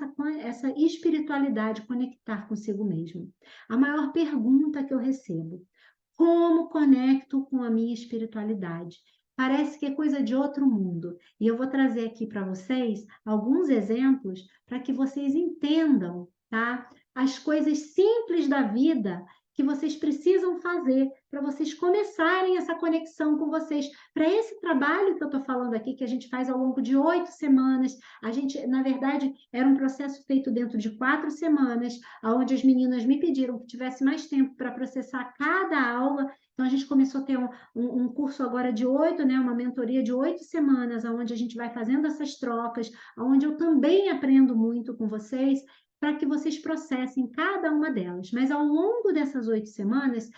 essa espiritualidade, conectar consigo mesmo. A maior pergunta que eu recebo: como conecto com a minha espiritualidade? Parece que é coisa de outro mundo. E eu vou trazer aqui para vocês alguns exemplos para que vocês entendam, tá? As coisas simples da vida que vocês precisam fazer para vocês começarem essa conexão com vocês. Para esse trabalho que eu estou falando aqui, que a gente faz ao longo de 8 semanas, a gente, na verdade, era um processo feito dentro de 4 semanas, onde as meninas me pediram que tivesse mais tempo para processar cada aula. Então, a gente começou a ter um curso agora de 8, né, uma mentoria de 8 semanas, onde a gente vai fazendo essas trocas, onde eu também aprendo muito com vocês, para que vocês processem cada uma delas. Mas ao longo dessas 8 semanas,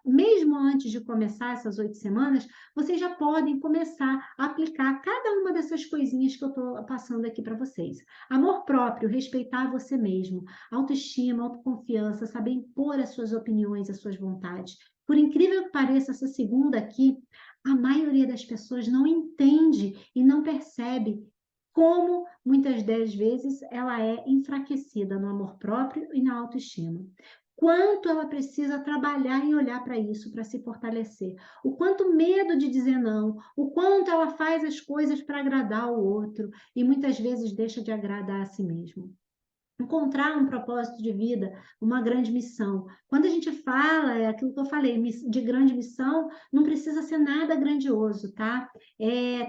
mesmo antes de começar essas 8 semanas, vocês já podem começar a aplicar cada uma dessas coisinhas que eu estou passando aqui para vocês. Amor próprio, respeitar você mesmo, autoestima, autoconfiança, saber impor as suas opiniões, as suas vontades. Por incrível que pareça, essa segunda aqui, a maioria das pessoas não entende e não percebe como, muitas das vezes, ela é enfraquecida no amor próprio e na autoestima. Quanto ela precisa trabalhar em olhar para isso, para se fortalecer. O quanto medo de dizer não, o quanto ela faz as coisas para agradar o outro e muitas vezes deixa de agradar a si mesmo. Encontrar um propósito de vida, uma grande missão. Quando a gente fala, é aquilo que eu falei, de grande missão, não precisa ser nada grandioso, tá?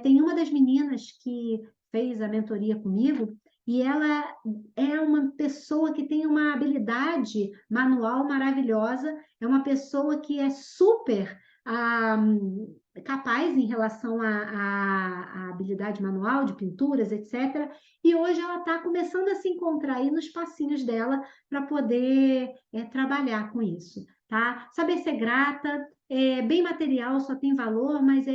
Tem uma das meninas que fez a mentoria comigo, e ela é uma pessoa que tem uma habilidade manual maravilhosa, é uma pessoa que é super capaz em relação à habilidade manual, de pinturas, etc. E hoje ela está começando a se encontrar aí nos passinhos dela para poder trabalhar com isso, tá? Saber ser grata, bem material, só tem valor, mas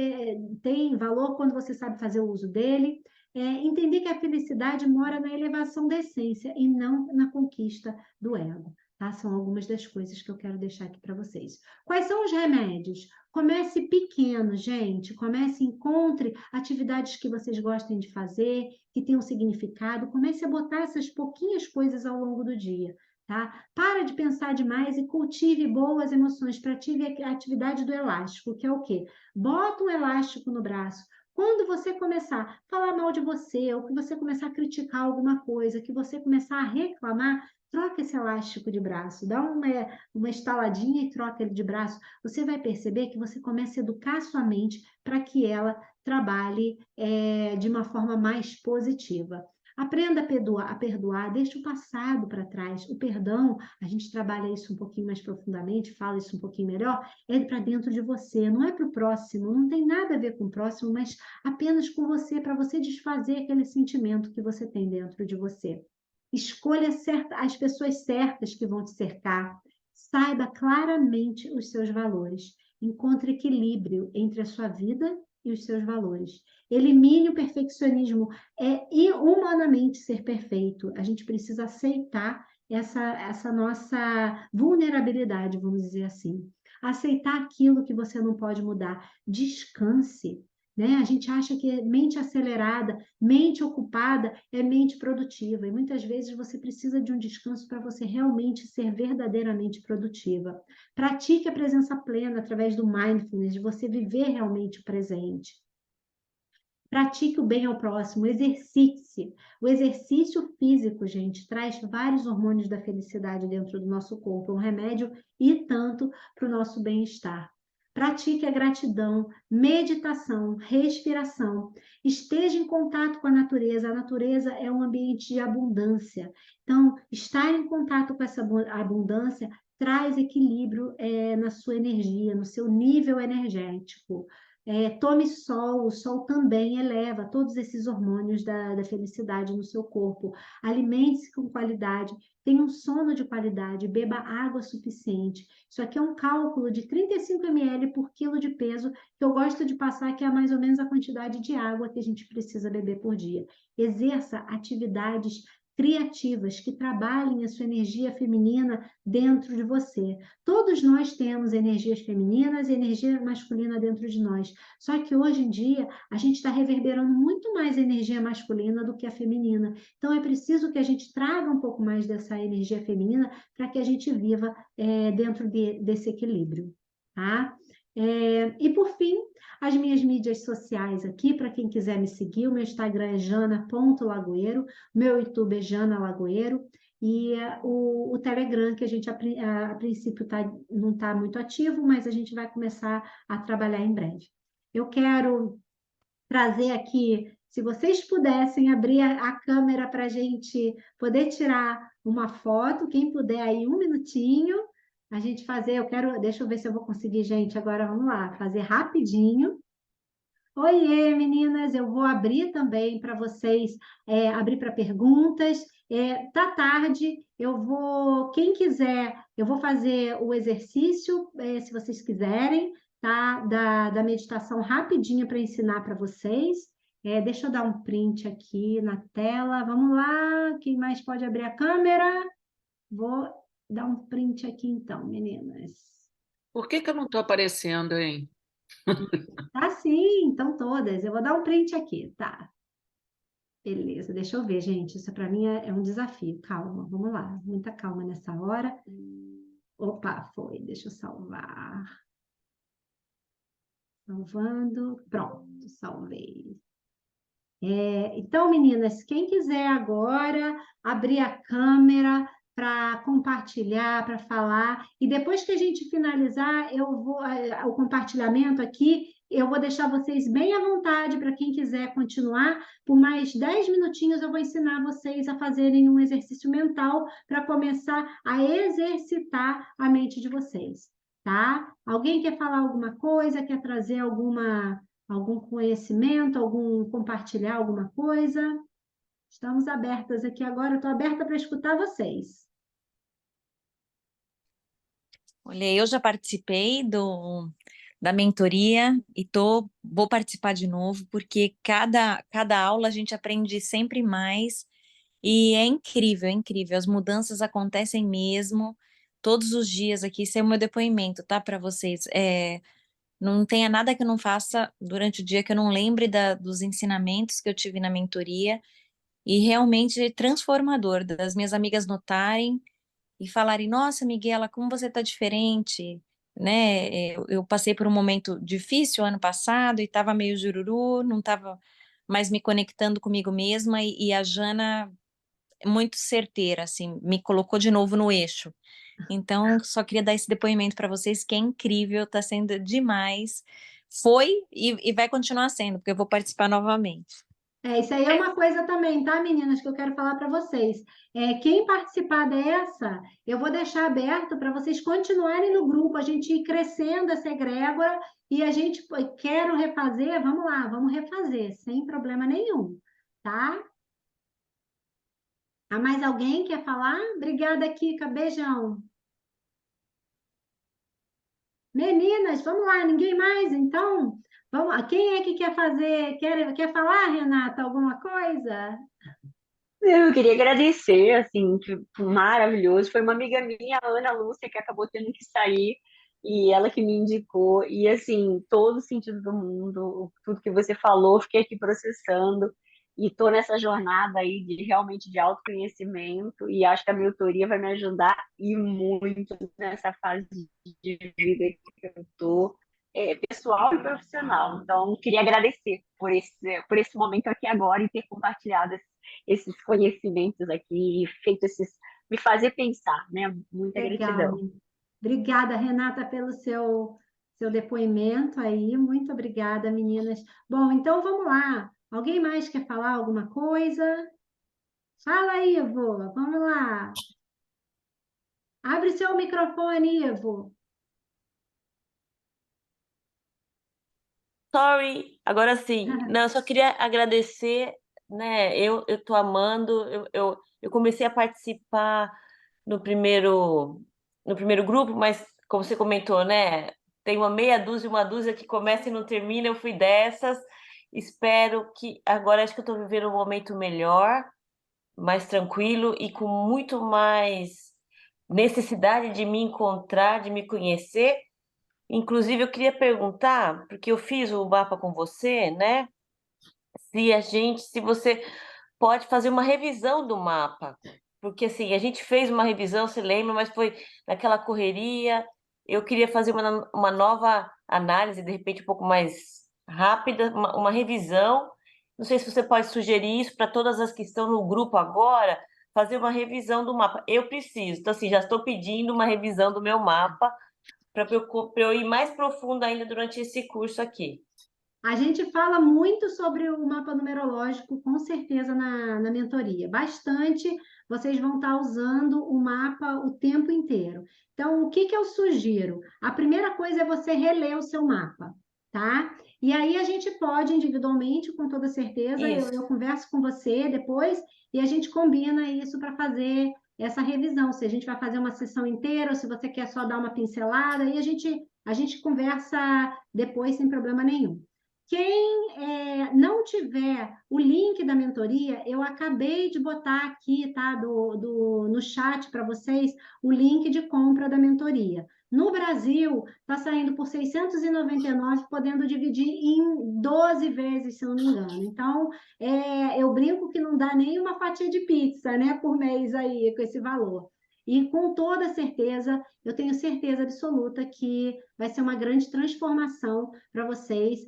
tem valor quando você sabe fazer o uso dele. Entender que a felicidade mora na elevação da essência e não na conquista do ego. Tá? São algumas das coisas que eu quero deixar aqui para vocês. Quais são os remédios? Comece pequeno, gente. Comece, encontre atividades que vocês gostem de fazer, que tenham significado. Comece a botar essas pouquinhas coisas ao longo do dia. Tá? Para de pensar demais e cultive boas emoções. Pratique a atividade do elástico, que é o quê? Bota um elástico no braço. Quando você começar a falar mal de você, ou que você começar a criticar alguma coisa, que você começar a reclamar, troca esse elástico de braço, dá uma estaladinha e troca ele de braço. Você vai perceber que você começa a educar a sua mente para que ela trabalhe de uma forma mais positiva. Aprenda a perdoar, deixe o passado para trás. O perdão, a gente trabalha isso um pouquinho mais profundamente, fala isso um pouquinho melhor, é para dentro de você, não é para o próximo, não tem nada a ver com o próximo, mas apenas com você, para você desfazer aquele sentimento que você tem dentro de você. Escolha as pessoas certas que vão te cercar. Saiba claramente os seus valores. Encontre equilíbrio entre a sua vida e os seus valores. Elimine o perfeccionismo. É humanamente ser perfeito. A gente precisa aceitar essa nossa vulnerabilidade, vamos dizer assim. Aceitar aquilo que você não pode mudar. Descanse. Né? A gente acha que mente acelerada, mente ocupada é mente produtiva. E muitas vezes você precisa de um descanso para você realmente ser verdadeiramente produtiva. Pratique a presença plena através do mindfulness, de você viver realmente o presente. Pratique o bem ao próximo, exercite-se. O exercício físico, gente, traz vários hormônios da felicidade dentro do nosso corpo, um remédio e tanto para o nosso bem-estar. Pratique a gratidão, meditação, respiração. Esteja em contato com a natureza. A natureza é um ambiente de abundância. Então, estar em contato com essa abundância traz equilíbrio na sua energia, no seu nível energético. Tome sol, o sol também eleva todos esses hormônios da felicidade no seu corpo. Alimente-se com qualidade, tenha um sono de qualidade, beba água suficiente. Isso aqui é um cálculo de 35 ml por quilo de peso, que eu gosto de passar, que é mais ou menos a quantidade de água que a gente precisa beber por dia. Exerça atividades criativas, que trabalhem a sua energia feminina dentro de você. Todos nós temos energias femininas e energia masculina dentro de nós. Só que hoje em dia a gente está reverberando muito mais a energia masculina do que a feminina. Então é preciso que a gente traga um pouco mais dessa energia feminina para que a gente viva dentro desse equilíbrio, tá? E por fim, as minhas mídias sociais aqui, para quem quiser me seguir, o meu Instagram é jana.lagoeiro, meu YouTube é Jana Lagoeiro, e o Telegram, que a gente a princípio não está muito ativo, mas a gente vai começar a trabalhar em breve. Eu quero trazer aqui, se vocês pudessem abrir a câmera para a gente poder tirar uma foto, quem puder aí, um minutinho, a gente fazer, deixa eu ver se eu vou conseguir, gente, agora vamos lá, fazer rapidinho. Oiê, meninas, eu vou abrir também para vocês, abrir para perguntas. Tá tarde, quem quiser, eu vou fazer o exercício, se vocês quiserem, tá? Da meditação rapidinho para ensinar para vocês. Deixa eu dar um print aqui na tela. Vamos lá, quem mais pode abrir a câmera? Vou dar um print aqui então, meninas. Por que eu não estou aparecendo, hein? Tá sim, então todas. Eu vou dar um print aqui, tá? Beleza, deixa eu ver, gente. Isso para mim é um desafio. Calma, vamos lá. Muita calma nessa hora. Opa, foi. Deixa eu salvar. Salvando. Pronto, salvei. Então, meninas, quem quiser agora abrir a câmera para compartilhar, para falar, e depois que a gente finalizar, o compartilhamento aqui, eu vou deixar vocês bem à vontade para quem quiser continuar. Por mais 10 minutinhos eu vou ensinar vocês a fazerem um exercício mental para começar a exercitar a mente de vocês, tá? Alguém quer falar alguma coisa, quer trazer algum conhecimento, compartilhar alguma coisa? Estamos abertas aqui agora, eu estou aberta para escutar vocês. Olha, eu já participei da mentoria e vou participar de novo, porque cada aula a gente aprende sempre mais e é incrível, é incrível. As mudanças acontecem mesmo todos os dias aqui. Esse é o meu depoimento, tá? Para vocês. Não tenha nada que eu não faça durante o dia que eu não lembre dos ensinamentos que eu tive na mentoria, e realmente transformador, das minhas amigas notarem e falarem: nossa, Miguela, como você está diferente, né? Eu passei por um momento difícil ano passado e estava meio jururu, não estava mais me conectando comigo mesma, e a Jana é muito certeira, assim, me colocou de novo no eixo. Então, só queria dar esse depoimento para vocês, que é incrível, está sendo demais. Foi e vai continuar sendo, porque eu vou participar novamente. Isso aí é uma coisa também, tá, meninas, que eu quero falar para vocês. Quem participar dessa, eu vou deixar aberto para vocês continuarem no grupo, a gente ir crescendo essa egrégora e a gente quer refazer, vamos lá, vamos refazer, sem problema nenhum, tá? Há mais alguém que quer falar? Obrigada, Kika, beijão. Meninas, vamos lá, ninguém mais, então? Vamos, quem é que quer fazer? Quer falar, Renata, alguma coisa? Eu queria agradecer, assim, que maravilhoso. Foi uma amiga minha, a Ana Lúcia, que acabou tendo que sair, e ela que me indicou. E, assim, todo o sentido do mundo, tudo que você falou, fiquei aqui processando. E tô nessa jornada aí de realmente de autoconhecimento. E acho que a mentoria vai me ajudar e muito nessa fase de vida que eu tô, pessoal e profissional. Então, queria agradecer por esse momento aqui agora e ter compartilhado esses conhecimentos aqui, me fazer pensar, né? Muita Legal. gratidão. Obrigada, Renata, pelo seu depoimento aí. Muito obrigada, meninas. Bom, então vamos lá. Alguém mais quer falar alguma coisa? Fala, Ivo. Vamos lá. Abre seu microfone, Ivo. Sorry, agora sim. Não, eu só queria agradecer, né? Eu tô amando. Eu comecei a participar no primeiro grupo, mas como você comentou, né? Tem uma dúzia que começa e não termina. Eu fui dessas. Espero que agora acho que eu tô vivendo um momento melhor, mais tranquilo e com muito mais necessidade de me encontrar, de me conhecer. Inclusive, eu queria perguntar, porque eu fiz o mapa com você, né? Se você pode fazer uma revisão do mapa. Porque assim, a gente fez uma revisão, se lembra, mas foi naquela correria. Eu queria fazer uma nova análise, de repente um pouco mais rápida, uma revisão. Não sei se você pode sugerir isso para todas as que estão no grupo agora, fazer uma revisão do mapa. Eu preciso, então assim, já estou pedindo uma revisão do meu mapa para eu ir mais profundo ainda durante esse curso aqui. A gente fala muito sobre o mapa numerológico, com certeza, na mentoria. Bastante, vocês vão estar usando o mapa o tempo inteiro. Então, o que que eu sugiro? A primeira coisa é você reler o seu mapa, tá? E aí a gente pode, individualmente, com toda certeza, eu Isso. converso com você depois e a gente combina isso para fazer essa revisão. Se a gente vai fazer uma sessão inteira ou se você quer só dar uma pincelada, aí a gente conversa depois sem problema nenhum. Quem não tiver o link da mentoria, eu acabei de botar aqui, tá, no chat para vocês, o link de compra da mentoria. No Brasil, está saindo por R$ 699, podendo dividir em 12 vezes, se eu não me engano. Então, eu brinco que não dá nem uma fatia de pizza, né, por mês aí, com esse valor. E com toda certeza, eu tenho certeza absoluta que vai ser uma grande transformação para vocês,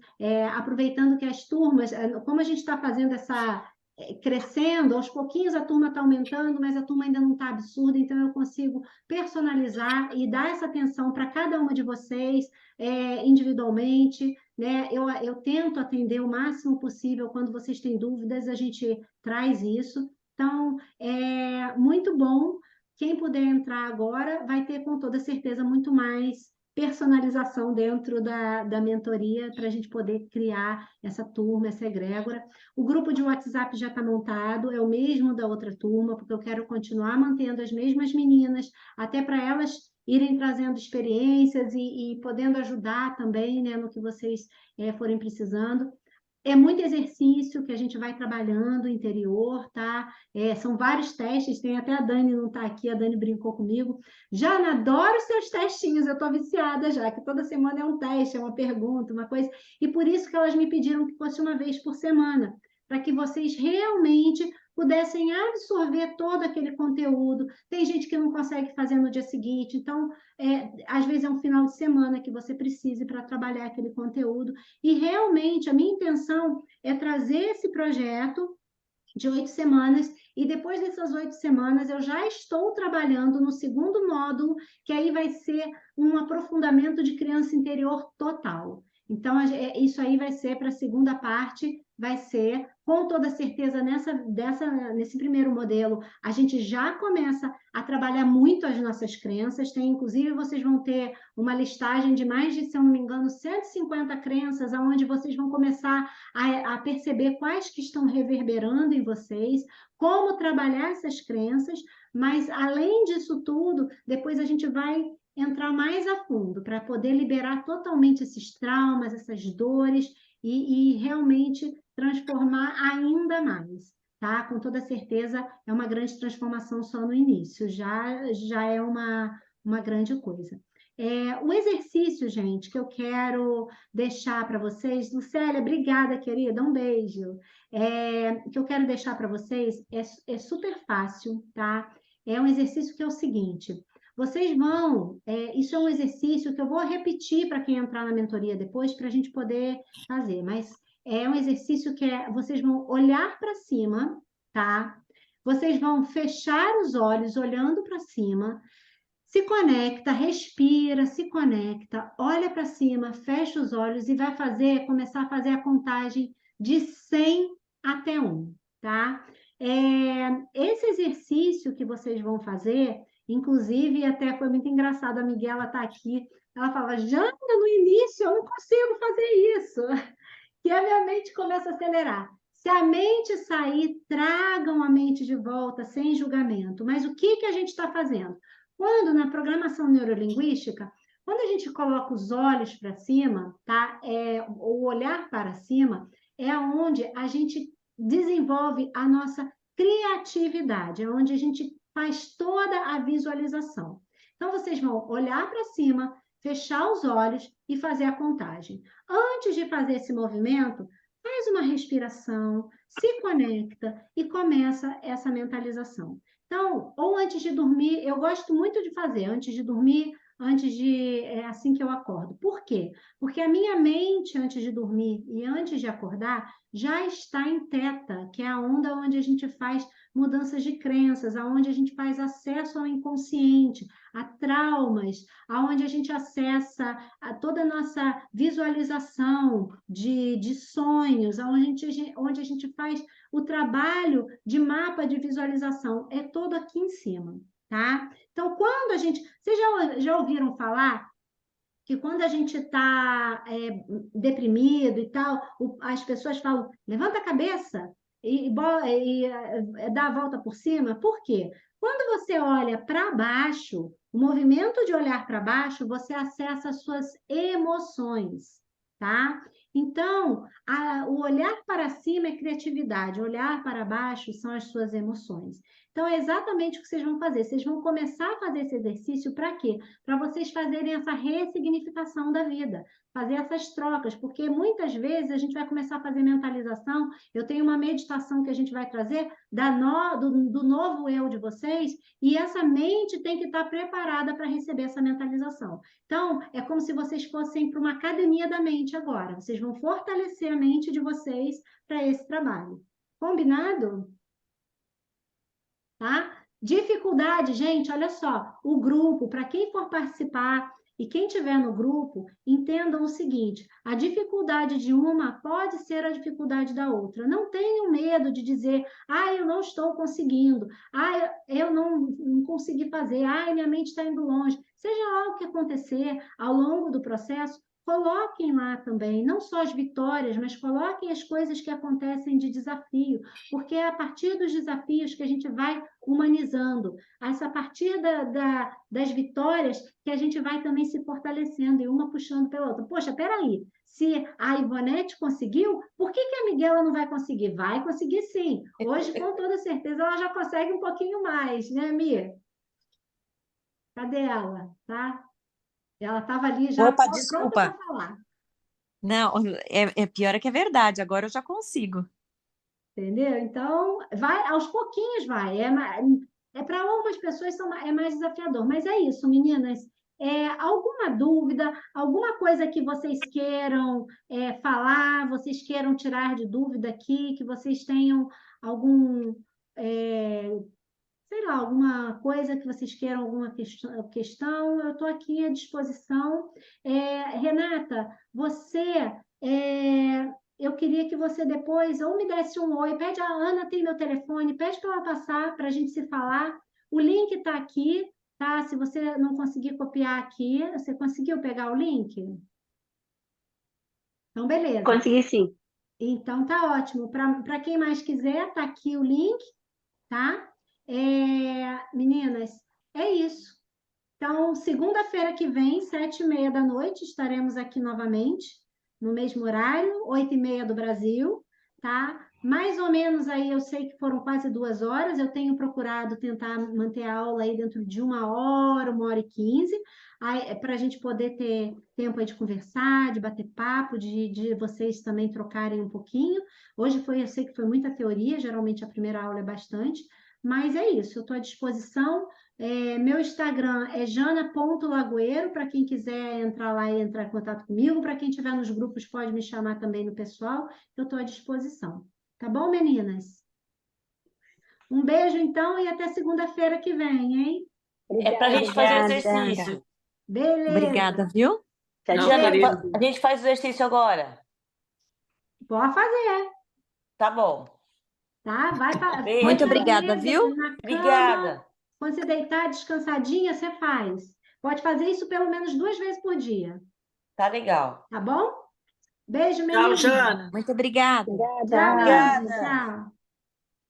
aproveitando que as turmas, como a gente está fazendo crescendo, aos pouquinhos a turma está aumentando, mas a turma ainda não está absurda, então eu consigo personalizar e dar essa atenção para cada uma de vocês individualmente, né? Eu tento atender o máximo possível, quando vocês têm dúvidas, a gente traz isso. Então, é muito bom. Quem puder entrar agora vai ter, com toda certeza, muito mais personalização dentro da mentoria para a gente poder criar essa turma, essa egrégora. O grupo de WhatsApp já está montado, é o mesmo da outra turma, porque eu quero continuar mantendo as mesmas meninas, até para elas irem trazendo experiências e podendo ajudar também, né, no que vocês forem precisando. É muito exercício que a gente vai trabalhando interior, tá? São vários testes, tem até a Dani não está aqui, a Dani brincou comigo. Jana, adoro os seus testinhos, eu estou viciada já, que toda semana é um teste, é uma pergunta, uma coisa. E por isso que elas me pediram que fosse uma vez por semana, para que vocês realmente pudessem absorver todo aquele conteúdo. Tem gente que não consegue fazer no dia seguinte, então, às vezes é um final de semana que você precise para trabalhar aquele conteúdo. E realmente a minha intenção é trazer esse projeto de 8 semanas, e depois dessas 8 semanas eu já estou trabalhando no segundo módulo, que aí vai ser um aprofundamento de criança interior total. Então, isso aí vai ser para a segunda parte, vai ser, com toda certeza, nesse primeiro modelo, a gente já começa a trabalhar muito as nossas crenças, inclusive vocês vão ter uma listagem de mais de, se eu não me engano, 150 crenças, onde vocês vão começar a perceber quais que estão reverberando em vocês, como trabalhar essas crenças, mas além disso tudo, depois a gente vai entrar mais a fundo para poder liberar totalmente esses traumas, essas dores e realmente transformar ainda mais, tá? Com toda certeza é uma grande transformação só no início, já é uma grande coisa. O exercício, gente, que eu quero deixar para vocês, Lucélia, obrigada, querida, um beijo. Que eu quero deixar para vocês é super fácil, tá? É um exercício que é o seguinte: vocês vão, isso é um exercício que eu vou repetir para quem entrar na mentoria depois, para a gente poder fazer, mas é um exercício que vocês vão olhar para cima, tá? Vocês vão fechar os olhos olhando para cima, se conecta, respira, se conecta, olha para cima, fecha os olhos e vai começar a fazer a contagem de 100 até 1, tá? Esse exercício que vocês vão fazer, inclusive, até foi muito engraçado, a Miguela está aqui, ela fala, Jana, no início eu não consigo fazer isso, que a minha mente começa a acelerar. Se a mente sair, tragam a mente de volta, sem julgamento. Mas o que a gente está fazendo? Quando na programação neurolinguística, quando a gente coloca os olhos para cima, tá? O olhar para cima é onde a gente desenvolve a nossa criatividade, é onde a gente faz toda a visualização. Então, vocês vão olhar para cima, fechar os olhos e fazer a contagem. Antes de fazer esse movimento, faz uma respiração, se conecta e começa essa mentalização. Então, ou antes de dormir, eu gosto muito de fazer, antes de dormir, assim que eu acordo. Por quê? Porque a minha mente, antes de dormir e antes de acordar, já está em teta, que é a onda onde a gente faz mudanças de crenças, aonde a gente faz acesso ao inconsciente, a traumas, aonde a gente acessa toda a nossa visualização de sonhos, onde a gente faz o trabalho de mapa de visualização, é todo aqui em cima, tá? Então, quando a gente... Vocês já ouviram falar que quando a gente está deprimido e tal, as pessoas falam, levanta a cabeça e dá a volta por cima? Por quê? Quando você olha para baixo, o movimento de olhar para baixo, você acessa as suas emoções, tá? Então, o olhar para cima é criatividade, olhar para baixo são as suas emoções. Então, é exatamente o que vocês vão fazer. Vocês vão começar a fazer esse exercício para quê? Para vocês fazerem essa ressignificação da vida, fazer essas trocas, porque muitas vezes a gente vai começar a fazer mentalização. Eu tenho uma meditação que a gente vai trazer do novo eu de vocês, e essa mente tem que estar preparada para receber essa mentalização. Então, é como se vocês fossem para uma academia da mente agora. Vocês vão fortalecer a mente de vocês para esse trabalho. Combinado? Tá? Dificuldade, gente, olha só, o grupo, para quem for participar e quem estiver no grupo, entendam o seguinte, a dificuldade de uma pode ser a dificuldade da outra. Não tenham medo de dizer, eu não estou conseguindo, eu não consegui fazer, minha mente está indo longe. Seja lá o que acontecer ao longo do processo, coloquem lá também, não só as vitórias, mas coloquem as coisas que acontecem de desafio, porque é a partir dos desafios que a gente vai humanizando. A partir das vitórias que a gente vai também se fortalecendo e uma puxando pela outra. Poxa, peraí, se a Ivonete conseguiu, por que a Miguela não vai conseguir? Vai conseguir sim. Hoje, com toda certeza, ela já consegue um pouquinho mais, né, Mi? Cadê ela? Tá? Ela estava ali já Opa, pronta desculpa. para falar. Não, é pior que é verdade, agora eu já consigo. Entendeu? Então, vai, aos pouquinhos vai. Para algumas pessoas é mais desafiador, mas é isso, meninas. Alguma dúvida, alguma coisa que vocês queiram falar, vocês queiram tirar de dúvida aqui, que vocês tenham algum, sei lá, alguma coisa que vocês queiram, alguma questão, eu estou aqui à disposição. Renata, eu queria que você depois ou me desse um oi, pede a Ana, tem meu telefone, pede para ela passar para a gente se falar. O link está aqui, tá? Se você não conseguir copiar aqui, você conseguiu pegar o link? Então, beleza. Consegui sim. Então, tá ótimo. Para quem mais quiser, tá aqui o link, tá? Meninas, é isso. Então, segunda-feira que vem, 7h30 da noite, estaremos aqui novamente, no mesmo horário, 8h30 do Brasil, tá? Mais ou menos aí, eu sei que foram quase 2 horas, eu tenho procurado tentar manter a aula aí dentro de 1h, 1h15, para a gente poder ter tempo aí de conversar, de bater papo, de vocês também trocarem um pouquinho. Hoje eu sei que foi muita teoria, geralmente a primeira aula é bastante, mas é isso, eu estou à disposição. Meu Instagram é jana.lagoeiro, para quem quiser entrar lá e entrar em contato comigo. Para quem estiver nos grupos, pode me chamar também no pessoal. Eu estou à disposição. Tá bom, meninas? Um beijo, então, e até segunda-feira que vem, hein? É para a gente fazer o Obrigada. exercício. Beleza. Obrigada, viu? Tchau, Não, tchau. querido. A gente faz o exercício agora. Pode fazer, Tá bom. tá? Beijo. Muito Pode obrigada, fazer, viu? na cama. Obrigada. Quando você deitar descansadinha, você faz. Pode fazer isso pelo menos 2 vezes por dia, Tá legal. tá bom? Beijo, Tchau, menina. Jana. Muito obrigada. Tchau, Obrigada. menina. Obrigada. Tchau.